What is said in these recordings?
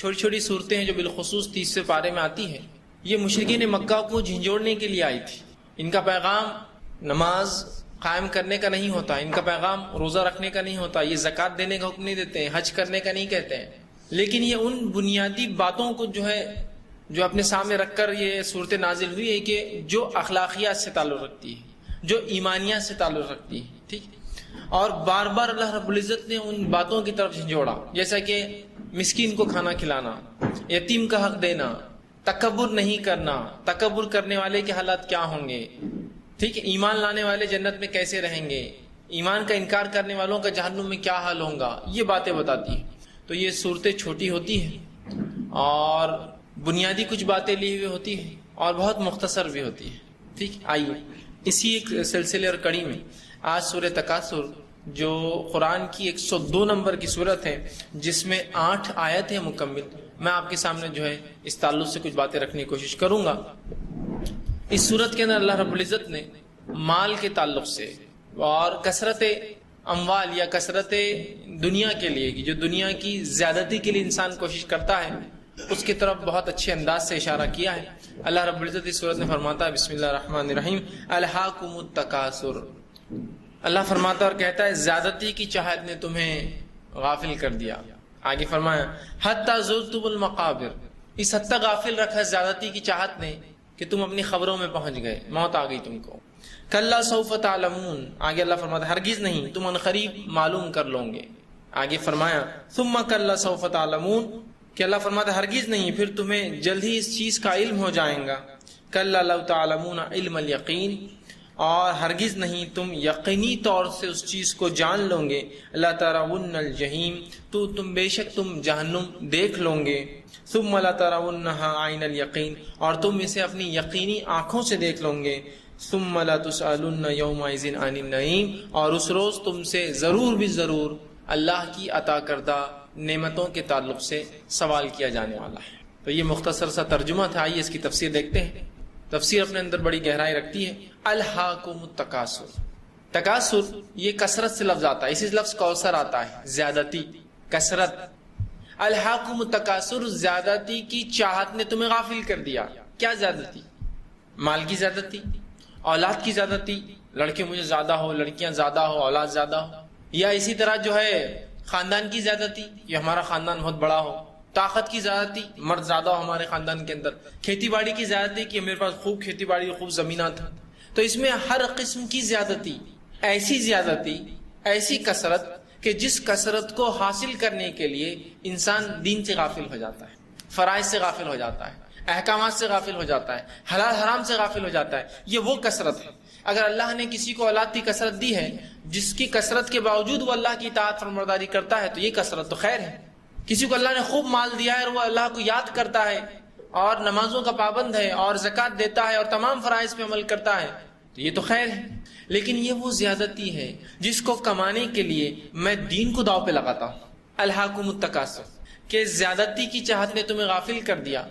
چھوٹی چھوٹی صورتیں ہیں جو بالخصوص 30 پارے میں آتی ہیں، یہ مشرکین مکہ کو جھنجھوڑنے کے لیے آئی تھی۔ ان کا پیغام نماز قائم کرنے کا نہیں ہوتا، ان کا پیغام روزہ رکھنے کا نہیں ہوتا، یہ زکوٰۃ دینے کا حکم نہیں دیتے ہیں، حج کرنے کا نہیں کہتے ہیں، لیکن یہ ان بنیادی باتوں کو جو اپنے سامنے رکھ کر یہ صورت نازل ہوئی ہے کہ جو اخلاقیات سے تعلق رکھتی ہے، جو ایمانیات سے تعلق رکھتی ہے، ٹھیک۔ اور بار بار اللہ رب العزت نے ان باتوں کی طرف جھنجھوڑا، جیسا کہ مسکین کو کھانا کھلانا، یتیم کا حق دینا، تکبر نہیں کرنا، تکبر کرنے والے کے حالات کیا ہوں گے، ٹھیک ہے، ایمان لانے والے جنت میں کیسے رہیں گے، ایمان کا انکار کرنے والوں کا جہنم میں کیا حال ہوگا، یہ باتیں بتاتی ہیں۔ تو یہ صورتیں چھوٹی ہوتی ہیں اور بنیادی کچھ باتیں لی ہوئی ہوتی ہیں اور بہت مختصر بھی ہوتی ہے، ٹھیک۔ آئیے اسی ایک سلسلے اور کڑی میں آج سورہ تکاثر جو قرآن کی 102 نمبر کی صورت ہے، جس میں 8 آیت ہے مکمل، میں آپ کے سامنے اس تعلق سے کچھ باتیں رکھنے کی کوشش کروں گا۔ اس صورت کے اندر اللہ رب العزت نے مال کے تعلق سے اور کثرت اموال یا کثرت دنیا کے لیے، جو دنیا کی زیادتی کے لیے انسان کوشش کرتا ہے، اس کی طرف بہت اچھے انداز سے اشارہ کیا ہے۔ اللہ رب العزت اس صورت میں فرماتا ہے، بسم اللہ الرحمن الرحیم، الہاکم التکاثر۔ اللہ فرماتا اور کہتا ہے زیادتی کی چاہت نے تمہیں غافل کر دیا۔ آگے فرمایا حتی زرتم المقابر، اس حد تک غافل رکھا زیادتی کی چاہت نے کہ تم اپنی خبروں میں پہنچ گئے، موت آ گئی تم کو۔ کلا سوف تعلمون، آگے اللہ فرماتا ہے ہرگز نہیں، تم عنقریب معلوم کر لو گے۔ آگے فرمایا ثم کلا سوف تعلمون، کہ اللہ فرماتا ہے ہرگز نہیں، پھر تمہیں جلد ہی اس چیز کا علم ہو جائے گا۔ کلا لو تعلمون علم الیقین، اور ہرگز نہیں تم یقینی طور سے اس چیز کو جان لو گے۔ لترون الجحیم، تو تم بے شک تم جہنم دیکھ لو گے۔ ثم لترونها عین الیقین، اور تم اسے اپنی یقینی آنکھوں سے دیکھ لو گے۔ ثم لتسألن یومئذ عن النعیم، اور اس روز تم سے ضرور بھی ضرور اللہ کی عطا کردہ نعمتوں کے تعلق سے سوال کیا جانے والا ہے۔ تو یہ مختصر سا ترجمہ تھا، آئیے اس کی تفسیر دیکھتے ہیں۔ تفسیر اپنے اندر بڑی گہرائی رکھتی ہے۔ الہاکم التکاثر، تکاثر یہ کثرت سے لفظ آتا ہے، اسی لفظ کوثر آتا ہے، زیادتی، کثرت۔ الہاکم التکاثر، زیادتی کی چاہت نے تمہیں غافل کر دیا۔ کیا زیادتی؟ مال کی زیادتی، اولاد کی زیادتی، لڑکے مجھے زیادہ ہو، لڑکیاں زیادہ ہو، اولاد زیادہ ہو، یا اسی طرح خاندان کی زیادتی، یہ ہمارا خاندان بہت بڑا ہو، طاقت کی زیادتی، مرد زیادہ ہو ہمارے خاندان کے اندر، کھیتی باڑی کی زیادتی کہ میرے پاس خوب کھیتی باڑی، خوب زمینات ہیں۔ تو اس میں ہر قسم کی زیادتی، ایسی کثرت کہ جس کثرت کو حاصل کرنے کے لیے انسان دین سے غافل ہو جاتا ہے، فرائض سے غافل ہو جاتا ہے، احکامات سے غافل ہو جاتا ہے، حلال حرام سے غافل ہو جاتا ہے، یہ وہ کثرت ہے۔ اگر اللہ نے کسی کو اولاد کی کثرت دی ہے، جس کی کثرت کے باوجود وہ اللہ کی اطاعت فرمانبرداری کرتا ہے، تو یہ کثرت تو خیر ہے۔ کسی کو اللہ نے خوب مال دیا ہے اور وہ اللہ کو یاد کرتا ہے اور نمازوں کا پابند ہے اور زکوٰۃ دیتا ہے اور تمام فرائض پہ عمل کرتا ہے، تو یہ تو خیر ہے۔ لیکن یہ وہ زیادتی ہے جس کو کمانے کے لیے میں دین کو داؤ پہ لگاتا ہوں۔ الہاکم التکاثر، کہ زیادتی کی چاہت نے تمہیں غافل کر دیا۔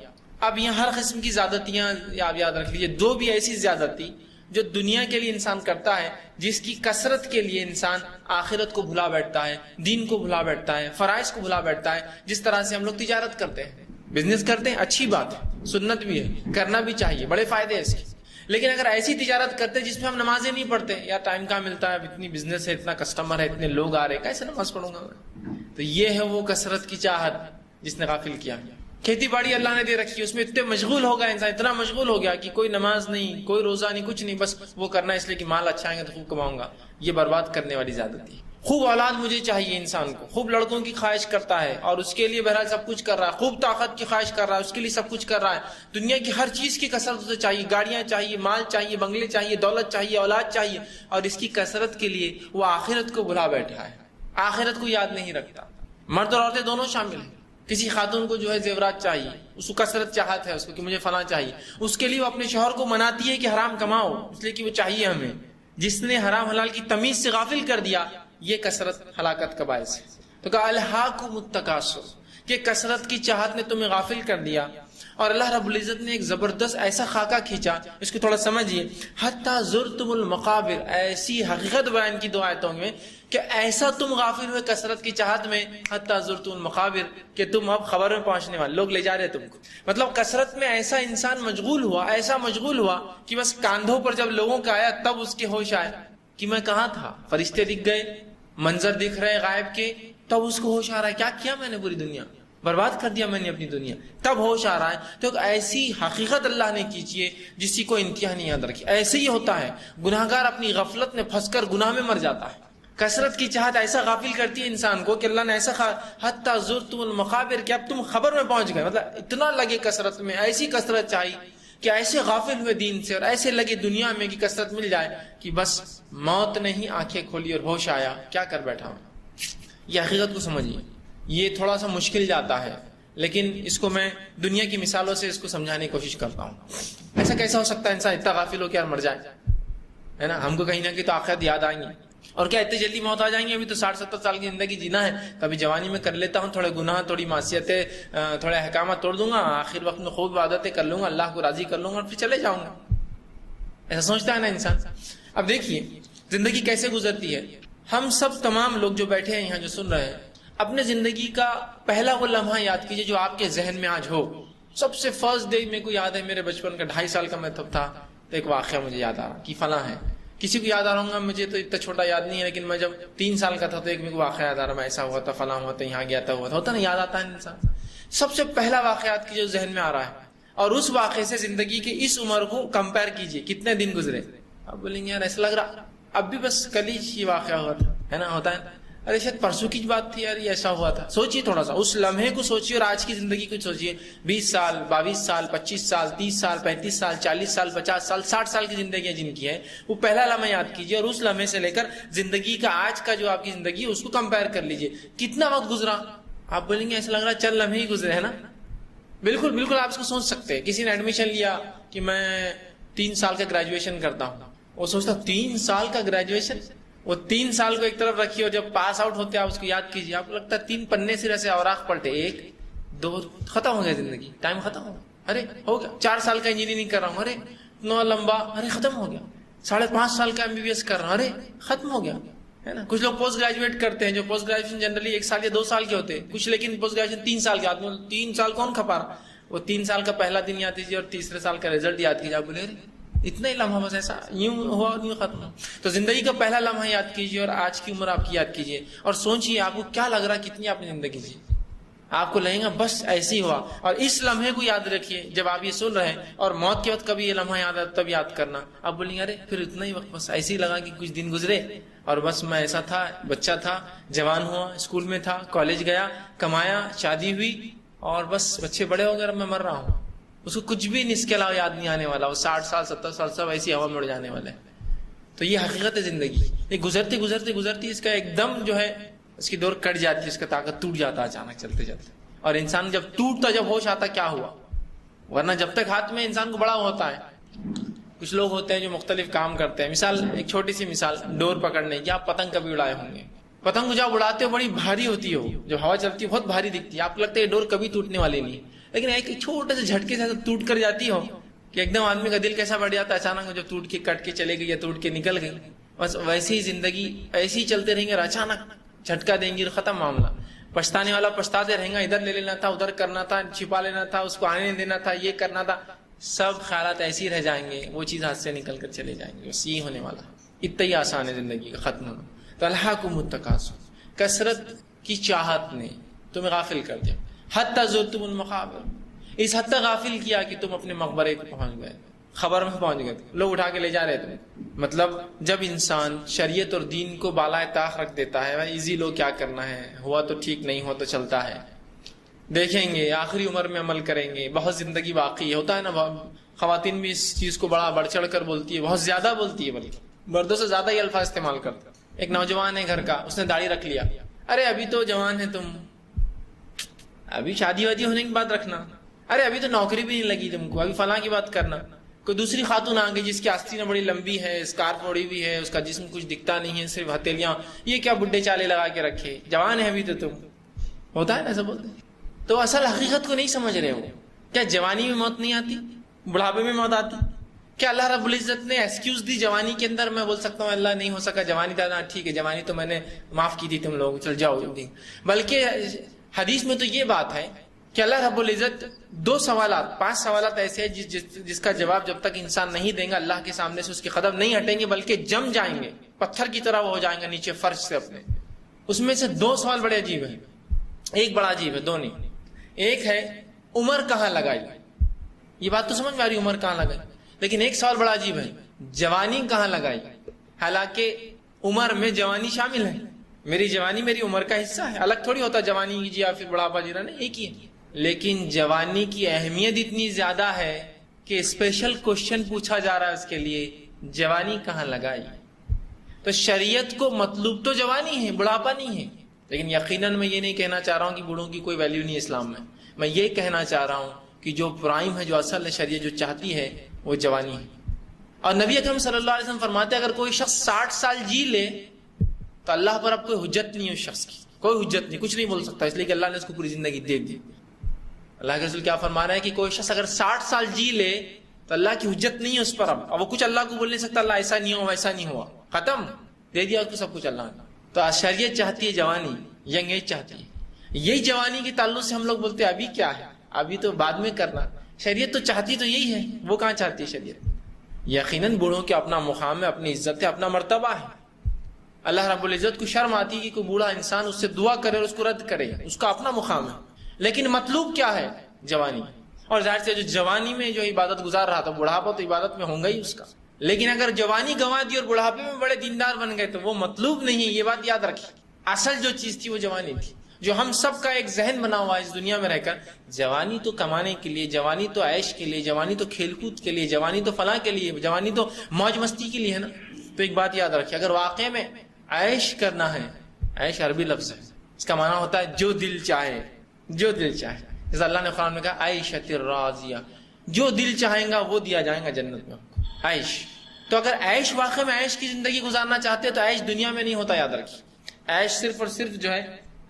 اب یہاں ہر قسم کی زیادتیاں آپ یاد رکھ لیجیے، دو بھی ایسی زیادتی جو دنیا کے لیے انسان کرتا ہے، جس کی کثرت کے لیے انسان آخرت کو بھلا بیٹھتا ہے، دین کو بھلا بیٹھتا ہے، فرائض کو بھلا بیٹھتا ہے۔ جس طرح سے ہم لوگ تجارت کرتے ہیں، بزنس کرتے ہیں، اچھی بات ہے، سنت بھی ہے، کرنا بھی چاہیے، بڑے فائدے ہیں اس کے۔ لیکن اگر ایسی تجارت کرتے جس میں ہم نمازیں نہیں پڑھتے، یا ٹائم کہاں ملتا ہے، اتنی بزنس ہے، اتنا کسٹمر ہے، اتنے لوگ آ رہے ہیں، کیسے نماز پڑھوں گا میں؟ تو یہ ہے وہ کثرت کی چاہت جس نے غافل کیا۔ کھیتی باڑی اللہ نے دے رکھی ہے، اس میں اتنے مشغول ہو گیا انسان، اتنا مشغول ہو گیا کہ کوئی نماز نہیں، کوئی روزہ نہیں، کچھ نہیں، بس وہ کرنا اس لیے کہ مال اچھا آئے گا تو خوب کماؤں گا۔ یہ برباد کرنے والی زیادتی ہے۔ خوب اولاد مجھے چاہیے انسان کو، خوب لڑکوں کی خواہش کرتا ہے اور اس کے لیے بہرحال سب کچھ کر رہا ہے، خوب طاقت کی خواہش کر رہا ہے، اس کے لیے سب کچھ کر رہا ہے، دنیا کی ہر چیز کی کثرت اسے چاہیے، گاڑیاں چاہیے، مال چاہیے، بنگلے چاہیے، دولت چاہیے، اولاد چاہیے، اور اس کی کثرت کے لیے وہ آخرت کو بھلا بیٹھا ہے، آخرت کو یاد نہیں رکھتا۔ مرد اور عورتیں دونوں شامل ہیں۔ کسی خاتون کو زیورات چاہیے، اس کو کثرت چاہت ہے اس کو کہ مجھے فلاں چاہیے، اس کے لیے وہ اپنے شوہر کو مناتی ہے کہ حرام کماؤ، اس لیے کہ وہ چاہیے ہمیں۔ جس نے حرام حلال کی تمیز سے غافل کر دیا، یہ کثرت ہلاکت کا باعث ہے۔ تو کہا الہاکم التکاثر، کہ کثرت کی چاہت نے تمہیں غافل کر دیا، اور اللہ رب العزت نے ایک زبردست ایسا خاکہ کھینچا، اس کو تھوڑا سمجھیے، حتی زرتم المقابر، ایسی حقیقت بیان کی 2 آیتوں میں کہ ایسا تم غافل ہوئے کثرت کی چاہت میں، حتی زرتم المقابر، کہ تم اب خبر میں پہنچنے والے، لوگ لے جا رہے تم کو، مطلب کثرت میں ایسا انسان مشغول ہوا، ایسا مشغول ہوا کہ بس کاندھوں پر جب لوگوں کا آیا تب اس کے ہوش آئے کہ میں کہاں تھا، فرشتے دکھ گئے، منظر دکھ رہے غائب کے، تب اس کو ہوش آ رہا ہے کیا میں نے پوری دنیا برباد کر دیا، میں نے اپنی دنیا، تب ہوش آ رہا ہے۔ تو ایسی حقیقت اللہ نے کیجیے جس کو انتہا نہیں یاد رکھی۔ ایسے ہی ہوتا ہے، گناہگار اپنی غفلت میں پھنس کر گناہ میں مر جاتا ہے۔ کثرت کی چاہت ایسا غافل کرتی ہے انسان کو کہ اللہ نے ایسا حتی زرتم المقابر کہ اب تم خبر میں پہنچ گئے، مطلب اتنا لگے کثرت میں، ایسی کثرت چاہیے کہ ایسے غافل ہوئے دین سے اور ایسے لگے دنیا میں کہ کثرت مل جائے کہ بس موت نے ہی آنکھیں کھولی اور ہوش آیا، کیا کر بیٹھا ہوں۔ یہ حقیقت کو سمجھیے، یہ تھوڑا سا مشکل جاتا ہے، لیکن اس کو میں دنیا کی مثالوں سے اس کو سمجھانے کی کوشش کرتا ہوں۔ ایسا کیسا ہو سکتا ہے انسان اتنا غافل ہو کے اور مر جائے، ہے نا؟ ہم کو کہیں نہ کہیں تو آخرت یاد آئیں گی، اور کیا اتنی جلدی موت آ جائیں گے؟ ابھی تو 60-70 سال کی زندگی جینا ہے، کبھی جوانی میں کر لیتا ہوں تھوڑے گناہ، تھوڑی معصیتیں، تھوڑے احکامات توڑ دوں گا، آخر وقت میں خوب عبادتیں کر لوں گا، اللہ کو راضی کر لوں گا اور پھر چلے جاؤں گا۔ ایسا سوچتا ہے نا انسان۔ اب دیکھیے زندگی کیسے گزرتی ہے۔ ہم سب تمام لوگ جو بیٹھے ہیں یہاں، جو سن رہے ہیں، اپنے زندگی کا پہلا وہ لمحہ یاد کیجئے جو آپ کے ذہن میں آج ہو۔ سب سے فرسٹ ڈے میرے کو یاد ہے، میرے بچپن کا 2.5 سال کا میں تب تھا، تو ایک واقعہ مجھے یاد آ رہا کہ فلاں ہے۔ کسی کو یاد آ رہا ہوں گا، مجھے تو اتنا چھوٹا یاد نہیں ہے، لیکن میں جب 3 سال کا تھا تو ایک میرے کو واقعہ یاد آ رہا، میں ایسا ہوا تھا، فلاں ہوا تھا، یہاں گیا تھا، ہوا تھا، ہوتا نا، یاد آتا ہے انسان۔ سب سے پہلا واقعات کی جو ذہن میں آ رہا ہے، اور اس واقعے سے زندگی کے اس عمر کو کمپیئر کیجئے، کتنے دن گزرے۔ اب بولیں گے یار ایسا لگ رہا اب بھی بس کل ہی یہ واقعہ ہوا تھا، ہے نا؟ ہوتا ہے، ارے شاید پرسوں کی بات تھی یار، یہ ایسا ہوا تھا۔ سوچیے تھوڑا سا اس لمحے کو سوچیے اور آج کی زندگی کو سوچیے۔ 20 سال، 22 سال، 25 سال، 30 سال، 35 سال، 40 سال، 50 سال، 60 سال کی زندگیاں جن کی ہے، وہ پہلا لمحہ یاد کیجیے اور اس لمحے سے لے کر زندگی کا آج کا جو آپ کی زندگی ہے اس کو کمپیئر کر لیجیے، کتنا وقت گزرا۔ آپ بولیں گے ایسا لگ رہا چند لمحے ہی گزرے، ہے نا؟ بالکل بالکل آپ اس کو سوچ سکتے ہیں۔ کسی نے ایڈمیشن لیا کہ میں 3 سال کا گریجویشن کرتا ہوں، وہ سوچتا 3 سال کا گریجویشن، وہ 3 سال کو ایک طرف رکھیے اور جب پاس آؤٹ ہوتے آپ اس کو یاد کیجیے، آپ کو لگتا ہے 3 پنے سرے سے اوراق پلٹے، 1 2 ختم ہو گیا زندگی، ٹائم ختم ہو گیا، ارے ہو گیا۔ 4 سال کا انجینئرنگ کر رہا ہوں، ارے اتنا لمبا، ارے ختم ہو گیا۔ 5.5 سال کا MBBS کر رہا ہوں، ارے ختم ہو گیا، ہے نا؟ کچھ لوگ پوسٹ گریجویٹ کرتے ہیں، جو پوسٹ گریجویشن جنرلی 1 سال یا 2 سال کے ہوتے ہیں، کچھ لیکن پوسٹ گریجویشن 3 سال کے آتے ہیں۔ 3 سال کون کھپا رہا؟ وہ 3 سال کا پہلا دن یاد کیجیے اور تیسرے سال کا رزلٹ یاد کیجیے، آپ بولے اتنا ہی لمحہ بس ایسا یوں ہوا اور یوں ختم۔ تو زندگی کا پہلا لمحہ یاد کیجیے اور آج کی عمر آپ کی یاد کیجیے اور سوچیے آپ کو کیا لگ رہا کتنی آپ نے زندگی جی۔ آپ کو لگے گا بس ایسے ہی ہوا، اور اس لمحے کو یاد رکھیے جب آپ یہ سن رہے ہیں، اور موت کے وقت کبھی یہ لمحہ یاد آتا تب یاد کرنا۔ آپ بولیں گے ارے پھر اتنا ہی وقت بس ایسے ہی لگا کہ کچھ دن گزرے اور بس میں ایسا تھا، بچہ تھا، جوان ہوا، اسکول میں تھا، کالج گیا، کمایا، شادی ہوئی اور بس بچے بڑے ہو گئے، اب میں مر رہا ہوں۔ اس کو کچھ بھی اس کے علاوہ یاد نہیں آنے والا، وہ 60 سال 70 سال سب ایسی ہوا میں اڑ جانے والے۔ تو یہ حقیقت ہے زندگی، یہ گزرتے گزرتے گزرتی اس کا ایک دم جو ہے اس کی ڈور کٹ جاتی ہے، اس کا طاقت ٹوٹ جاتا ہے اچانک چلتے چلتے۔ اور انسان جب ٹوٹتا، جب ہوش آتا کیا ہوا، ورنہ جب تک ہاتھ میں انسان کو بڑا ہوتا ہے۔ کچھ لوگ ہوتے ہیں جو مختلف کام کرتے ہیں، مثال ایک چھوٹی سی مثال ڈور پکڑنے کی، آپ پتنگ کبھی اڑائے ہوں گے، پتنگ کو جب اڑاتے ہو بڑی بھاری ہوتی ہو، جب ہوا چلتی ہے بہت بھاری دکھتی ہے، آپ کو لگتا ہے یہ ڈور کبھی ٹوٹنے والی نہیں، لیکن ایک چھوٹے سے جھٹکے سے ٹوٹ کر جاتی ہو کہ ایک دم آدمی کا دل کیسا بڑھ جاتا ہے اچانک، جو ٹوٹ کے کٹ کے چلے گئی یا ٹوٹ کے نکل گئی۔ بس ویسے ہی زندگی ایسے ہی چلتے رہیں گے اور اچانک جھٹکا دیں گی اور ختم معاملہ۔ پچھتانے والا پچھتاتے رہیں گا، ادھر لے لینا تھا، ادھر کرنا تھا، چھپا لینا تھا، اس کو آنے نہیں دینا تھا، یہ کرنا تھا، سب خیالات ایسے ہی رہ جائیں گے، وہ چیز ہاتھ سے نکل کر چلے جائیں گے۔ بس یہ ہونے والا، اتنا ہی آسان ہے زندگی کا ختم ہونا۔ تو الہاکم التکاثر، کثرت کی چاہت نے تمہیں غافل کر دیا، حتی زرتم المقابر، اس حد تک غافل کیا کہ تم اپنے مقبرے کو پہنچ گئے، خبر میں پہنچ گئے، لوگ اٹھا کے لے جا رہے تھے۔ مطلب جب انسان شریعت اور دین کو بالائے طاق رکھ دیتا ہے، ایزی لو کیا کرنا ہے، ہوا تو ٹھیک، نہیں ہوا تو چلتا ہے، دیکھیں گے آخری عمر میں عمل کریں گے، بہت زندگی باقی ہے، ہوتا ہے نا، خواتین بھی اس چیز کو بڑا بڑھ چڑھ کر بولتی ہے، بہت زیادہ بولتی ہے، بلکہ مردوں سے زیادہ یہ الفاظ استعمال کرتا ہے۔ ایک نوجوان ہے گھر کا، اس نے داڑھی رکھ لیا، ارے ابھی تو جوان ہے تم، ابھی شادی وادی ہونے کی بات رکھنا، ارے ابھی تو نوکری بھی نہیں لگی تم کو، ابھی فلاں کی بات کرنا۔ کوئی دوسری خاتون آ گئی جس کی آستینیں بڑی لمبی ہے، اسکارف اوڑی ہوئی ہے، اس کا جسم کچھ دکھتا نہیں ہے، صرف ہتھیلیاں، یہ کیا بڈھے چالے لگا کے رکھے، جوان ہے ابھی تو تم، ہوتا ہے نا ایسا بولتے ہیں۔ تو اصل حقیقت کو نہیں سمجھ رہے ہو، کیا جوانی میں موت نہیں آتی؟ بڑھاپے میں موت آتی؟ کیا اللہ رب العزت نے ایکسکیوز دی جوانی کے اندر؟ میں بول سکتا ہوں اللہ نہیں ہو سکا جوانی تھا، ٹھیک ہے جوانی تو میں نے معاف کی تھی تم لوگ، چل جاؤ جلدی. بلکہ حدیث میں تو یہ بات ہے کہ اللہ رب العزت 5 سوالات ایسے ہیں جس کا جواب جب تک انسان نہیں دیں گا اللہ کے سامنے سے اس کے قدم نہیں ہٹیں گے، بلکہ جم جائیں گے، پتھر کی طرح وہ ہو جائیں گے نیچے فرش سے اپنے. اس میں سے 2 سوال بڑے عجیب ہیں. ایک بڑا عجیب ہے، 2 نہیں. ایک ہے عمر کہاں لگائی؟ یہ بات تو سمجھ میں آ رہی عمر کہاں لگائی، لیکن ایک سوال بڑا عجیب ہے، جوانی کہاں لگائی؟ حالانکہ عمر میں جوانی شامل ہے. میری جوانی میری عمر کا حصہ ہے، الگ تھوڑی ہوتا جوانی جی یا پھر بڑھاپا جینا، نہیں، ایک ہی ہے. لیکن جوانی کی اہمیت اتنی زیادہ ہے کہ اسپیشل کوشچن پوچھا جا رہا ہے اس کے لیے، جوانی کہاں لگائی؟ تو شریعت کو مطلوب تو جوانی ہے، بڑھاپا نہیں ہے. لیکن یقیناً میں یہ نہیں کہنا چاہ رہا ہوں کہ بوڑھوں کی کوئی ویلیو نہیں اسلام میں. میں یہ کہنا چاہ رہا ہوں کہ جو پرائم ہے، جو اصل ہے، شریعت جو چاہتی ہے وہ جوانی ہے. اور نبی اکرم صلی اللہ علیہ وسلم فرماتے ہیں اگر کوئی شخص 60 سال جی لے تو اللہ پر اب کوئی حجت نہیں ہے، اس شخص کی کوئی حجت نہیں، کچھ نہیں بول سکتا، اس لیے کہ اللہ نے اس کو پوری زندگی دے دی. اللہ کے رسول کیا فرما رہا ہے کہ کوئی شخص اگر 60 سال جی لے تو اللہ کی حجت نہیں ہے اس پر اب وہ کچھ اللہ کو بول نہیں سکتا اللہ ایسا نہیں ہوا ویسا نہیں ہوا، ختم، دے دیا اس کو سب کچھ اللہ نے. تو شریعت چاہتی ہے جوانی، ینگ ایج چاہتی ہے. یہی جوانی کے تعلق سے ہم لوگ بولتے ہیں ابھی کیا ہے، ابھی تو بعد میں کرنا. شریعت تو چاہتی تو یہی ہے، وہ کہاں چاہتی ہے شریعت؟ یقیناً بوڑھوں کے اپنا مقام ہے، اپنی عزت ہے، اپنا مرتبہ ہے. اللہ رب العزت کو شرم آتی ہے کہ کوئی بوڑھا انسان اس سے دعا کرے اور اس کو رد کرے، اس کا اپنا مقام ہے. لیکن مطلوب کیا ہے؟ جوانی. اور ظاہر سے جو جوانی میں جو عبادت گزار رہا تھا، بڑھاپا تو عبادت میں ہوں گا ہی اس کا. لیکن اگر جوانی گنوا دی اور بڑھاپے میں بڑے دیندار بن گئے تو وہ مطلوب نہیں ہے. یہ بات یاد رکھیں، اصل جو چیز تھی وہ جوانی تھی. جو ہم سب کا ایک ذہن بنا ہوا ہے اس دنیا میں رہ کر، جوانی تو کمانے کے لیے، جوانی تو عیش کے لیے، جوانی تو کھیل کود کے لیے، جوانی تو فلاں کے لیے، جوانی تو موج مستی کے لیے ہے نا. تو ایک بات یاد رکھیں، اگر واقع میں عیش کرنا ہے، عیش عربی لفظ ہے، اس کا معنی ہوتا ہے جو دل چاہے، جو دل چاہے. جیسے اللہ نے قرآن میں کہا عیشۃ الراضیہ، جو دل چاہیں گا وہ دیا جائے گا جنت میں عیش. تو اگر عیش واقع میں عیش کی زندگی گزارنا چاہتے تو عیش دنیا میں نہیں ہوتا، یاد رکھیے. عیش صرف اور صرف جو ہے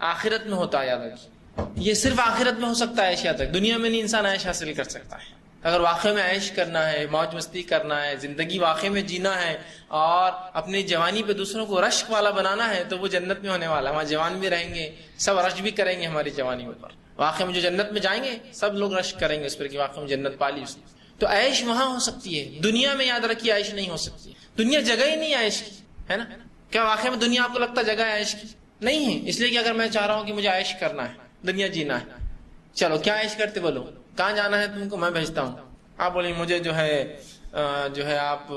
آخرت میں ہوتا ہے، یاد رکھیے. یہ صرف آخرت میں ہو سکتا ہے عیش، یاد رکھ، دنیا میں نہیں انسان عیش حاصل کر سکتا ہے. اگر واقع میں عیش کرنا ہے، موج مستی کرنا ہے، زندگی واقع میں جینا ہے اور اپنی جوانی پہ دوسروں کو رشک والا بنانا ہے تو وہ جنت میں ہونے والا ہے. وہاں جوان بھی رہیں گے، سب رشک بھی کریں گے ہماری جوانی پر. واقع میں جو جنت میں جائیں گے سب لوگ رشک کریں گے اس پر کہ واقع میں جنت پالی اس نے. تو عیش وہاں ہو سکتی ہے، دنیا میں یاد رکھیے عیش نہیں ہو سکتی. دنیا جگہ ہی نہیں ہے عیش کی، ہے نا. کیا واقع میں دنیا آپ کو لگتا جگہ ہے عیش کی؟ نہیں ہے. اس لیے کہ اگر میں چاہ رہا ہوں کہ مجھے عیش کرنا ہے، دنیا جینا ہے، چلو کیا عیش کرتے بولو، کہاں جانا ہے تم کو، میں بھیجتا ہوں. آپ بولیں مجھے جو ہے آپ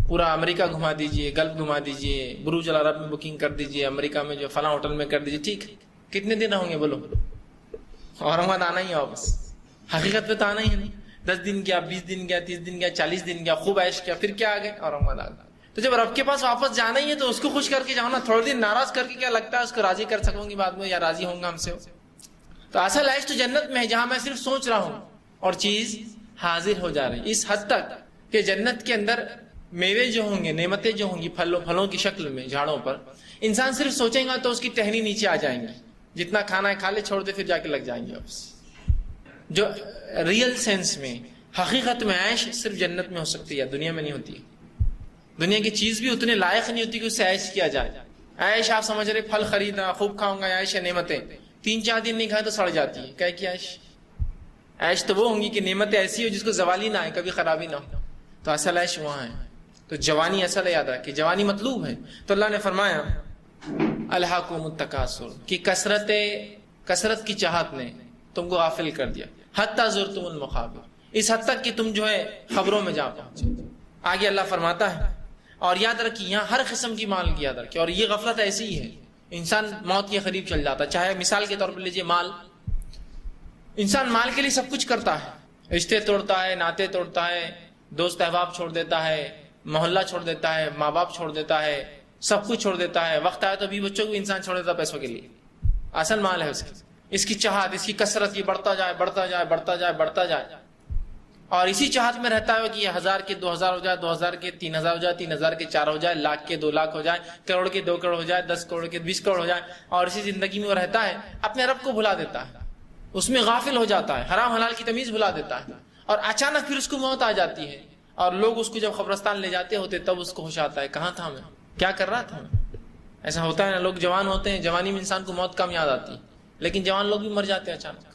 پورا امریکہ گھما دیجئے، گلف گھما دیجئے، بروج العرب میں بکنگ کر دیجئے، امریکہ میں جو فلاں ہوٹل میں کر دیجئے. ٹھیک ہے، کتنے دن رہوں گے بولو؟ اورنگاباد آنا ہی ہے واپس. حقیقت پہ تو آنا ہی ہے نہیں. 10 دن کیا، 20 دن کیا، 30 دن کیا، 40 دن کیا، خوب عیش کیا، پھر کیا آ گئے اورنگاباد آ گئے. تو جب رب کے پاس واپس جانا ہی ہے تو اس کو خوش کر کے جاؤ نا. تھوڑے دن ناراض کر کے کیا لگتا ہے اس کو راضی کر سکوں گی بعد میں، یا راضی ہوں گا ہم سے؟ تو اصل عیش تو جنت میں ہے جہاں میں صرف سوچ رہا ہوں اور چیز حاضر ہو جا رہی ہے. اس حد تک کہ جنت کے اندر میوے جو ہوں گے، نعمتیں جو ہوں گی پھلوں کی شکل میں جھاڑوں پر، انسان صرف سوچیں گا تو اس کی ٹہنی نیچے آ جائیں گی. جتنا کھانا ہے کھا لے، چھوڑ دے، پھر جا کے لگ جائیں گے واپس. جو ریئل سینس میں، حقیقت میں عیش صرف جنت میں ہو سکتی ہے، دنیا میں نہیں ہوتی. دنیا کی چیز بھی اتنے لائق نہیں ہوتی کہ اس سے عیش کیا جائے. عیش آپ سمجھ رہے پھل خریدنا، خوب کھاؤں گا، عیش ہے نعمتیں. 3-4 دن نہیں کھائے تو سڑ جاتی ہے. کیا کیا عیش؟ عیش تو وہ ہوں گی کہ نعمتیں ایسی ہو جس کو زوالی نہ آئے، کبھی خرابی نہ ہو. تو اصل عیش وہاں ہے. تو جوانی اصل ہے، یاد رکھیں جوانی مطلوب ہے. تو اللہ نے فرمایا الہاکم التکاثر، کہ کثرت کی چاہت نے تم کو غافل کر دیا. حتی زرتم المقابر، اس حد تک کہ تم جو ہے خبروں میں جا پہنچے. آگے اللہ فرماتا ہے، اور یاد رکھیے یہاں ہر قسم کی مال کی یاد رکھیے. اور یہ غفلت ایسی ہی ہے، انسان موت کے قریب چل جاتا ہے. چاہے مثال کے طور پر لیجیے مال، انسان مال کے لیے سب کچھ کرتا ہے، رشتے توڑتا ہے، ناطے توڑتا ہے، دوست احباب چھوڑ دیتا ہے، محلہ چھوڑ دیتا ہے، ماں باپ چھوڑ دیتا ہے، سب کچھ چھوڑ دیتا ہے. وقت آئے تو بھی بچوں کو انسان چھوڑ دیتا پیسوں کے لیے. اصل مال ہے اس کی چاہت، اس کی کثرت، یہ بڑھتا جائے بڑھتا جائے بڑھتا جائے بڑھتا جائے. اور اسی چاہت میں رہتا ہے کہ یہ 1000 کے 2000 ہو جائے، 2000 کے 3000 ہو جائے، 3000 کے 4 ہو جائے، لاکھ کے 2 لاکھ ہو جائے، کروڑ کے 2 کروڑ ہو جائے، 10 کروڑ کے 20 کروڑ ہو جائے. اور اسی زندگی میں وہ رہتا ہے، اپنے رب کو بھلا دیتا ہے. اس میں غافل ہو جاتا ہے، حرام حلال کی تمیز بھلا دیتا ہے، اور اچانک پھر اس کو موت آ جاتی ہے، اور لوگ اس کو جب قبرستان لے جاتے ہوتے تب اس کو ہوش آتا ہے کہاں تھا میں، کیا کر رہا تھا میں۔ ایسا ہوتا ہے نا، لوگ جوان ہوتے ہیں، جوانی میں انسان کو موت کم یاد آتی ہے، لیکن جوان لوگ بھی مر جاتے ہیں اچانک،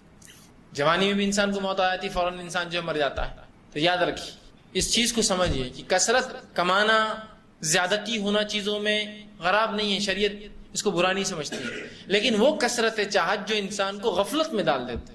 جوانی میں بھی انسان کو موت آ جاتی ہے، فوراً انسان جو مر جاتا ہے۔ تو یاد رکھیے، اس چیز کو سمجھیے کہ کثرت کمانا، زیادتی ہونا چیزوں میں خراب نہیں ہے، شریعت اس کو برا نہیں سمجھتی ہے، لیکن وہ کثرت چاہت جو انسان کو غفلت میں ڈال دیتے،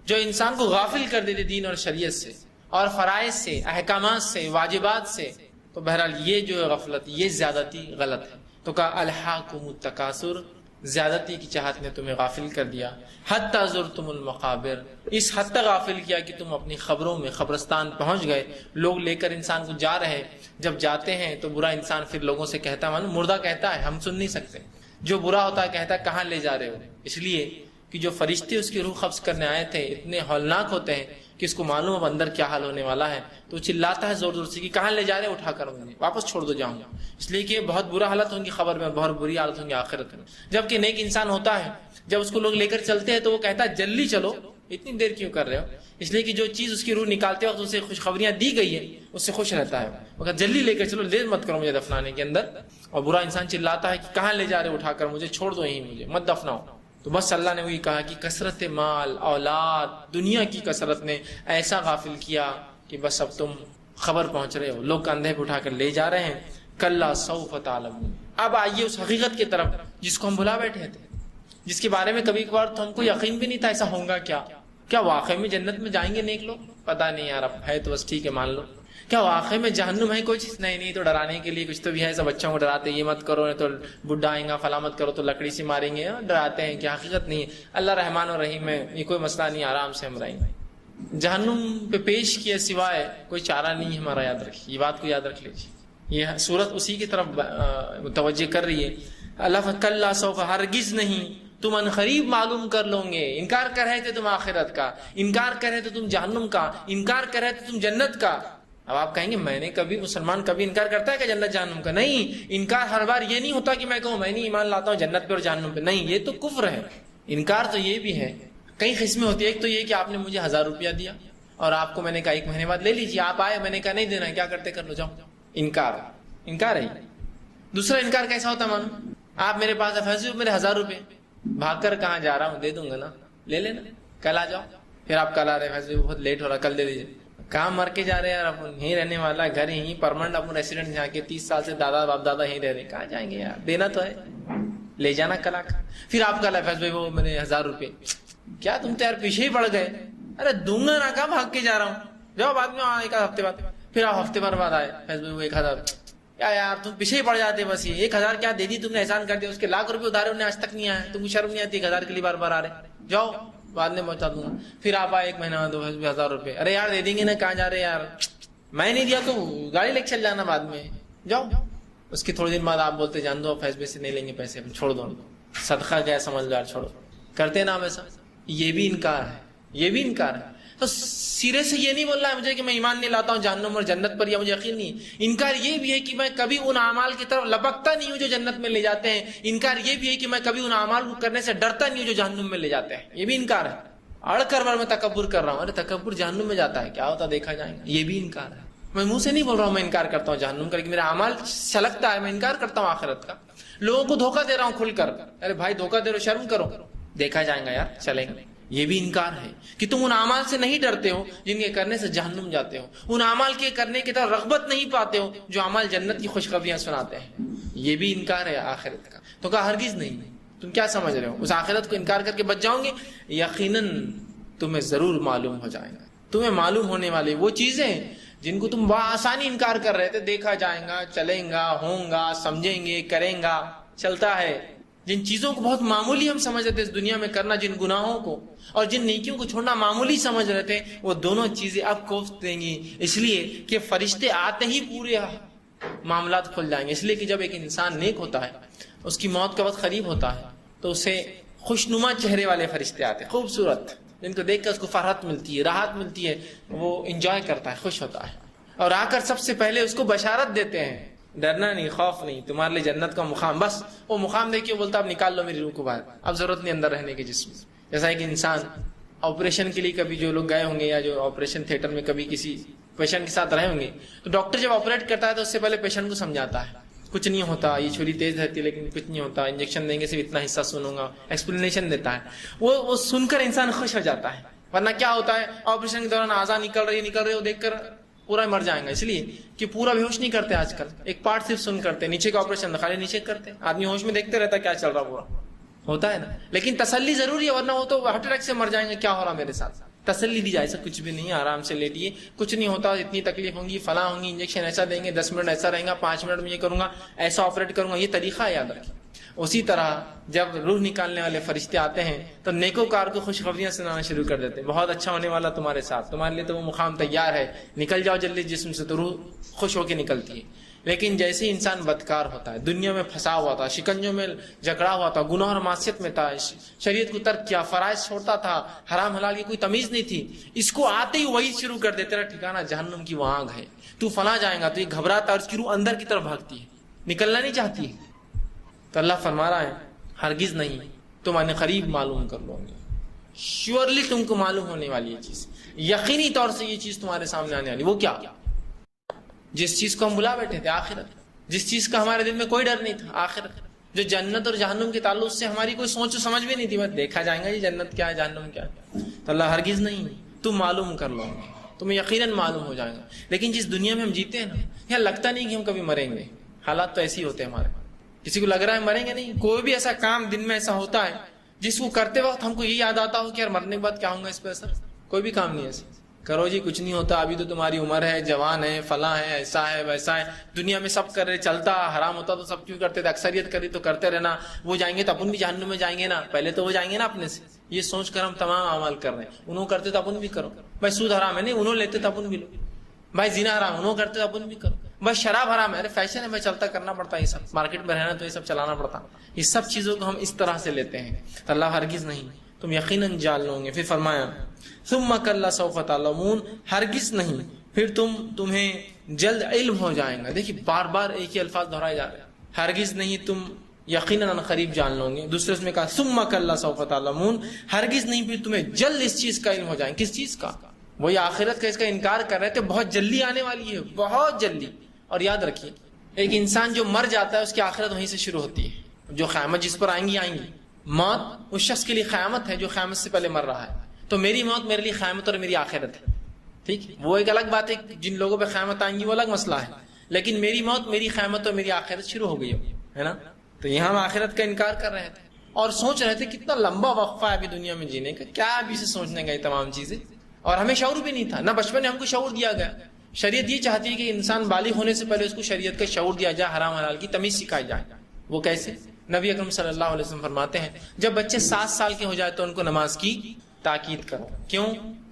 جو انسان کو غافل کر دیتے دین اور شریعت سے اور فرائض سے، احکامات سے، واجبات سے، تو بہرحال یہ جو غفلت، یہ زیادتی غلط ہے۔ تو کہا الہاکم التکاثر، زیادتی کی چاہت نے تمہیں غافل کر دیا، حتی زرتم المقابر، اس حد تک غافل کیا کہ تم اپنی خبروں میں قبرستان پہنچ گئے، لوگ لے کر انسان کو جا رہے، جب جاتے ہیں تو برا انسان پھر لوگوں سے کہتا ہے، مانو مردہ کہتا ہے، ہم سن نہیں سکتے، جو برا ہوتا ہے کہتا ہے کہاں لے جا رہے ہو، اس لیے کہ جو فرشتے اس کی روح قبض کرنے آئے تھے اتنے ہولناک ہوتے ہیں کہ اس کو معلوم اب اندر کیا حال ہونے والا ہے، تو چلاتا ہے زور زور سے کہ کہاں لے جا رہے، اٹھا کر مجھے واپس چھوڑ دو، جاؤں گا، اس لیے کہ بہت برا حالت ہوں گی خبر میں، بہت بری حالت ہوں گی آخرت میں۔ جبکہ نیک انسان ہوتا ہے، جب اس کو لوگ لے کر چلتے ہیں تو وہ کہتا ہے جلدی چلو، اتنی دیر کیوں کر رہے ہو، اس لیے کہ جو چیز اس کی روح نکالتے وقت اسے خوشخبریاں دی گئی ہے اس سے خوش رہتا ہے، وہ کہتا جلدی لے کر چلو، دیر مت کرو مجھے دفنانے کے اندر۔ اور برا انسان چلاتا ہے کہ کہاں لے جا رہے، اٹھا کر مجھے چھوڑ دو، یہیں مجھے مت دفناؤ۔ تو بس اللہ نے وہی کہا کہ کثرت مال، اولاد، دنیا کی کثرت نے ایسا غافل کیا کہ بس اب تم خبر پہنچ رہے ہو، لوگ کندھے پہ اٹھا کر لے جا رہے ہیں، کلا سوف تعلمون۔ اب آئیے اس حقیقت کی طرف جس کو ہم بھلا بیٹھے تھے، جس کے بارے میں کبھی کبھار تو ہم کو یقین بھی نہیں تھا ایسا ہوگا، کیا واقعی میں جنت میں جائیں گے نیک لوگ؟ پتہ نہیں یار، اب ہے تو بس ٹھیک ہے مان لو۔ کیا واقعی میں جہنم ہے کوئی چیز؟ نہیں، تو ڈرانے کے لیے کچھ تو بھی ہے، سب بچوں کو ڈراتے یہ مت کرو نہیں تو بڈھا آئیں گا، فلاں مت کرو تو لکڑی سے ماریں گے، ڈراتے ہیں کہ حقیقت نہیں ہے۔ اللہ رحمان اور رحیم ہے، یہ کوئی مسئلہ نہیں، آرام سے ہم رہیں گے۔ جہنم پہ پیش کیے سوائے کوئی چارہ نہیں ہے ہمارا، یاد رکھیے، یہ بات کو یاد رکھ لیجیے۔ یہ صورت اسی کی طرف متوجہ کر رہی ہے۔ اللہ کلا سوف، ہرگز نہیں، تم عنقریب معلوم کر لو گے۔ انکار کر رہے تھے تم آخرت کا، انکار کر رہے تھے تم جہنم کا، انکار کر رہے تھے تم جنت کا۔ اب آپ کہیں گے میں نے کبھی، مسلمان کبھی انکار کرتا ہے کہ جنت جہنم کا؟ نہیں، انکار ہر بار یہ نہیں ہوتا کہ میں کہوں میں نہیں ایمان لاتا ہوں جنت پہ اور جہنم پہ، نہیں، یہ تو کفر ہے۔ انکار تو یہ بھی ہے، کئی قسمیں ہوتی ہے۔ ایک تو یہ کہ آپ نے مجھے 1000 روپیہ دیا اور آپ کو میں نے کہا 1 مہینے بعد لے لیجیے، آپ آئے، میں نے کہا نہیں دینا ہے، کیا کرتے کر لو، جاؤ، انکار ہے۔ دوسرا انکار کیسا ہوتا مانو، آپ میرے پاس فیصلے میرے 1000 روپے، بھاگ کر کہاں جا رہا ہوں، دے دوں گا نا، لے لینا، کل آ جاؤ، پھر آپ کل آ رہے فیصلے بہت لیٹ ہو رہا، کل دے دیجیے، کہاں مر کے جا رہے ہیں یار، اپن یہیں رہنے والا ہے، گھر یہیں پرماننٹ، اپن ریسیڈنٹ یہاں کے، 30 سال سے دادا باپ دادا یہیں رہ رہے، کہاں جائیں گے یار، دینا تو ہے، لے جانا کل آ کر۔ پھر آپ کا فیصلہ بھائی وہ میرے 1000 روپے، کیا تم تو یار پیچھے ہی پڑ گئے، ارے دوں گا نا، کہاں بھاگ کے جا رہا ہوں، جاؤ بعد میں، ایک ہفتے بعد، پھر آپ ہفتے بھر بعد آئے فیصلے وہ 1000، کیا یار تم پیچھے ہی پڑ جاتے، بس یہ 1000 کیا دے دی تم نے، احسان کر دیا، اس کے لاکھ روپے ادھارے انہیں آج تک نہیں آیا، تم کو شرم نہیں آتی 1000 کے لیے بار بار آ رہے، جاؤ بعد میں پہنچا دوں گا۔ پھر آپ آئے 1 مہینہ دو 1000 روپے، ارے یار دے دیں گے نا، کہاں جا رہے یار، میں نہیں دیا تو گاڑی لے کے چل جانا بعد میں، جاؤ۔ اس کے تھوڑے دن بعد آپ بولتے جان دو فیصلے سے نہیں لیں گے پیسے، چھوڑ دو، صدقہ گیا سمجھ لو یار، چھوڑو، کرتے نا ایسا، یہ بھی انکار ہے، یہ بھی انکار ہے۔ تو سرے سے یہ نہیں بول رہا ہے مجھے کہ میں ایمان نہیں لاتا ہوں جہنم اور جنت پر، یا مجھے یقین نہیں، انکار یہ بھی ہے کہ میں کبھی ان اعمال کی طرف لپکتا نہیں ہوں جو جنت میں لے جاتے ہیں، انکار یہ بھی ہے کہ میں کبھی ان اعمال کو کرنے سے ڈرتا نہیں ہوں جو جہنم میں لے جاتے ہیں، یہ بھی انکار ہے۔ اڑ کر میں تکبر کر رہا ہوں، ارے تکبر جہنم میں جاتا ہے، کیا ہوتا دیکھا جائے گا، یہ بھی انکار ہے۔ میں منہ سے نہیں بول رہا ہوں میں انکار کرتا ہوں جہنم کا، لیکن میرا اعمال چھلکتا ہے، میں انکار کرتا ہوں آخرت کا، لوگوں کو دھوکہ دے رہا ہوں کھل کر، ارے بھائی دھوکہ دے رہے ہو، شرم کرو، دیکھا جائے گا یار، چلیں گے، یہ بھی انکار ہے کہ تم ان اعمال سے نہیں ڈرتے ہو جن کے کرنے سے جہنم جاتے ہو، ان اعمال کے کرنے کی طرف رغبت نہیں پاتے ہو جو اعمال جنت کی خوشخبریاں سناتے ہیں، یہ بھی انکار ہے آخرت کا۔ تو کہا ہرگز نہیں، تم کیا سمجھ رہے ہو، اس آخرت کو انکار کر کے بچ جاؤ گے؟ یقیناً تمہیں ضرور معلوم ہو جائے گا، تمہیں معلوم ہونے والی وہ چیزیں جن کو تم بآسانی انکار کر رہے تھے، دیکھا جائے گا، چلیں گا، ہوں گا، سمجھیں گے، کریں گا، چلتا ہے، جن چیزوں کو بہت معمولی ہم سمجھ رہے تھے اس دنیا میں کرنا، جن گناہوں کو اور جن نیکیوں کو چھوڑنا معمولی سمجھ رہے تھے، وہ دونوں چیزیں اب کوفت دیں گی، اس لیے کہ فرشتے آتے ہی پورے معاملات کھل جائیں گے۔ اس لیے کہ جب ایک انسان نیک ہوتا ہے، اس کی موت کا وقت قریب ہوتا ہے، تو اسے خوشنما چہرے والے فرشتے آتے ہیں، خوبصورت، جن کو دیکھ کر اس کو فرحت ملتی ہے، راحت ملتی ہے، وہ انجوائے کرتا ہے، خوش ہوتا ہے، اور آ کر سب سے پہلے اس کو بشارت دیتے ہیں، ڈرنا نہیں، خوف نہیں، تمہارے لیے جنت کا مقام، بس وہ مقام دیکھیے، بولتا اب نکال لو میری روح کو باہر، اب ضرورت نہیں اندر رہنے کی جسم۔ جیسا ایک انسان آپریشن کے لیے کبھی جو لوگ گئے ہوں گے یا جو آپریشن تھیٹر میں کبھی کسی پیشنٹ کے ساتھ رہے ہوں گے، تو ڈاکٹر جب آپریٹ کرتا ہے تو اس سے پہلے پیشنٹ کو سمجھاتا ہے کچھ نہیں ہوتا، یہ چھری تیز رہتی ہے لیکن کچھ نہیں ہوتا، انجیکشن دیں گے صرف اتنا حصہ سنوں گا، ایکسپلینیشن دیتا ہے. وہ سن کر انسان خوش ہو جاتا ہے. ورنہ کیا ہوتا ہے آپریشن کے دوران اعضاء نکل رہی وہ دیکھ کر پورا مر جائیں گا. اس لیے کہ پورا بے ہوش نہیں کرتے آج کل، ایک پارٹ صرف سن کرتے، نیچے کا آپریشن خالی نیچے کرتے، آدمی ہوش میں دیکھتے رہتا کیا چل رہا پورا ہوتا ہے نا. لیکن تسلی ضروری ہے، ورنہ وہ تو ہارٹ اٹیک سے مر جائیں گے. کیا ہو رہا میرے ساتھ؟ تسلی دی جائے ایسا کچھ بھی نہیں ہے، آرام سے لیٹیے، کچھ نہیں ہوتا، اتنی تکلیف ہوں گی، فلاں ہوں گی، انجیکشن ایسا دیں گے، 10 منٹ ایسا رہیں گا، 5 منٹ میں یہ کروں گا، ایسا آپریٹ کروں گا. یہ طریقہ ہے، یاد رکھیں. اسی طرح جب روح نکالنے والے فرشتے آتے ہیں تو نیکوکار کو خوشخبریاں سنانا شروع کر دیتے ہیں، بہت اچھا ہونے والا تمہارے ساتھ، تمہارے لیے تو وہ مقام تیار ہے، نکل جاؤ جلدی جسم سے. تو روح خوش ہو کے نکلتی ہے. لیکن جیسے ہی انسان بدکار ہوتا ہے، دنیا میں پھنسا ہوا تھا، شکنجوں میں جکڑا ہوا تھا، گناہ اور معصیت میں تھا، شریعت کو ترک کیا، فرائض چھوڑتا تھا، حرام حلال کی کوئی تمیز نہیں تھی، اس کو آتے ہی وہی شروع کر دیتے رہا ٹھکانہ جہنم کی وہ آگ ہے، تو فلاں جائے گا. تو یہ گھبراتا ہے اور اس کی روح اندر کی طرف بھاگتی ہے، نکلنا نہیں چاہتی ہے. تو اللہ فرما رہا ہے ہرگز نہیں، تم ان قریب معلوم کر لو گے. شیورلی تم کو معلوم ہونے والی یہ چیز، یقینی طور سے یہ چیز تمہارے سامنے آنے والی. وہ کیا؟ جس چیز کو ہم بلا بیٹھے تھے، آخرت. جس چیز کا ہمارے دل میں کوئی ڈر نہیں تھا، آخرت. جو جنت اور جہنم کے تعلق سے ہماری کوئی سوچ و سمجھ بھی نہیں تھی، بس دیکھا جائے گا یہ جنت کیا ہے جہنم کیا ہے. تو اللہ ہرگز نہیں، تم معلوم کر لو گے، تمہیں یقیناً معلوم ہو جائے گا. لیکن جس دنیا میں ہم جیتے ہیں نا، یہاں لگتا نہیں کہ ہم کبھی مریں گے. حالات تو ایسے ہی ہوتے ہیں ہمارے. کسی کو لگ رہا ہے مریں گے نہیں. کوئی بھی ایسا کام دن میں ایسا ہوتا ہے جس کو کرتے وقت ہم کو یہ یاد آتا ہو کہ یار مرنے کے بعد کیا ہوں گا، اس پہ اثر. کوئی بھی کام نہیں ایسا. کرو جی کچھ نہیں ہوتا، ابھی تو تمہاری عمر ہے، جوان ہے، فلاں ہے، ایسا ہے ویسا ہے، دنیا میں سب کر رہے، چلتا حرام ہوتا تو سب کیوں کرتے تھے، اکثریت کری تو کرتے رہنا. وہ جائیں گے تو اپن بھی جہنم میں جائیں گے نا، پہلے تو وہ جائیں گے نا اپنے سے. یہ سوچ کر ہم تمام اعمال کر رہے ہیں. انہوں کرتے تو اپن بھی کرو. بھائی سود حرام ہے نہیں، انہوں لیتے تو اپن بھی لو. بھائی زنا حرام، انہوں کرتے تو اپن بھی کرو. بھائی شراب حرام ہے، ارے فیشن ہے بھائی، چلتا کرنا پڑتا ہے، یہ سب مارکیٹ میں رہنا تو یہ سب چلانا پڑتا. یہ سب چیزوں کو ہم اس طرح سے لیتے ہیں. تو اللہ ہرگز نہیں، تم یقیناً جان لو گے. پھر فرمایا ثم کلا سوف تعلمون، ہرگز نہیں پھر تمہیں جلد علم ہو جائے گا. دیکھیے بار بار ایک ہی الفاظ دہرائے جا رہے ہیں، ہرگز نہیں تم یقیناً قریب جان لو گے. دوسرے اس میں کہا ثم کلا سوف تعلمون، ہرگز نہیں پھر تمہیں جلد اس چیز کا علم ہو جائے. کس چیز کا؟ وہی آخرت کا. اس کا انکار کر رہے تھے، بہت جلدی آنے والی ہے، بہت جلدی. اور یاد رکھیے ایک انسان جو مر جاتا ہے اس کی آخرت وہیں سے شروع ہوتی ہے. جو قیامت جس پر آئیں گی موت اس شخص کے لیے قیامت ہے جو قیامت سے پہلے مر رہا ہے. تو میری موت میرے لیے قیامت اور میری آخرت ہے. ٹھیک، وہ ایک الگ بات ہے، جن لوگوں پہ قیامت آئیں گی وہ الگ مسئلہ ہے. لیکن میری موت میری قیامت اور میری آخرت شروع ہو گئی ہے نا. تو یہاں ہم آخرت کا انکار کر رہے تھے اور سوچ رہے تھے کتنا لمبا وقفہ ہے ابھی دنیا میں جینے کا، کیا ابھی سے سوچنے کا یہ تمام چیزیں. اور ہمیں شعور بھی نہیں تھا، نہ بچپن میں ہم کو شعور دیا گیا. شریعت یہ چاہتی ہے کہ انسان بالغ ہونے سے پہلے اس کو شریعت کا شعور دیا جائے، حرام حلال کی تمیز سکھائی جائے. وہ کیسے؟ نبی اکرم صلی اللہ علیہ وسلم فرماتے ہیں جب بچے 7 سال کے ہو جائے تو ان کو نماز کی تاکید کرو. کیوں؟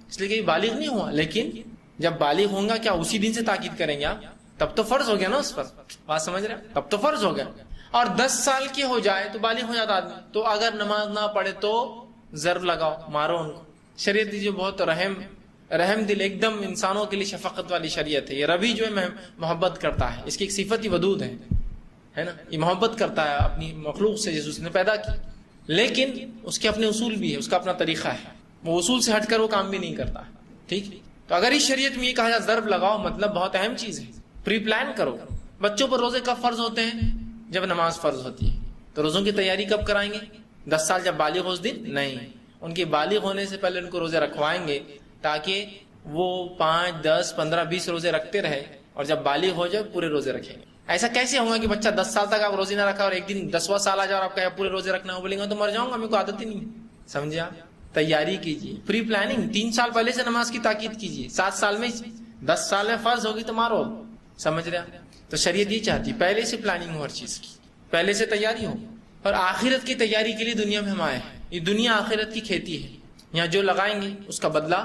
اس لیے کہ بالغ نہیں ہوا، لیکن جب بالغ ہوں گا کیا اسی دن سے تاکید کریں گے آپ؟ تب تو فرض ہو گیا نا اس پر. بات سمجھ رہے ہیں؟ تب تو فرض ہو گیا. اور 10 سال کے ہو جائے تو بالغ ہو جاتا آدمی، تو اگر نماز نہ پڑھے تو ضرب لگاؤ، مارو ان کو. شریعت دیجیے بہت رحم دل، ایک دم انسانوں کے لیے شفقت والی شریعت ہے. یہ ربی جو ہے محبت کرتا ہے، اس کی ایک صفت ہی ودود ہے نا. یہ محبت کرتا ہے اپنی مخلوق سے جس اس نے پیدا کی، لیکن اس کے اپنے اصول بھی ہے، اس کا اپنا طریقہ ہے. وہ اصول سے ہٹ کر وہ کام بھی نہیں کرتا. ٹھیک، تو اگر اس شریعت میں یہ کہا جائے ضرب لگاؤ، مطلب بہت اہم چیز ہے. پری پلان کرو. بچوں پر روزے کب فرض ہوتے ہیں؟ جب نماز فرض ہوتی ہے. تو روزوں کی تیاری کب کرائیں گے؟ 10 سال جب بالغ ہو اس دن نہیں، ان کے بالغ ہونے سے پہلے ان کو روزے رکھوائیں گے تاکہ وہ 5 10 15 20 روزے رکھتے رہے، اور جب بالغ ہو جائے پورے روزے رکھیں گے. ایسا کیسے ہوگا کہ بچہ 10 سال تک آپ روزے نہ رکھا اور ایک دن 10واں سال آ جائے اور آپ کہے پورے روزے رکھنا ہو؟ بولیں گے تو مر جاؤں گا، میرے کو عادت ہی نہیں. سمجھے آپ؟ تیاری کیجیے، پری پلاننگ. 3 سال پہلے سے نماز کی تاکید کیجیے. 7 سال میں 10 سال میں فرض ہوگی تو مارو. سمجھ رہے آپ؟ تو شریعت یہ چاہتی پہلے سے پلاننگ ہو، ہر چیز کی پہلے سے تیاری ہو. اور آخرت کی تیاری کے لیے دنیا میں ہم آئے ہیں. یہ دنیا آخرت کی کھیتی ہے، یہاں جو لگائیں گے اس کا بدلہ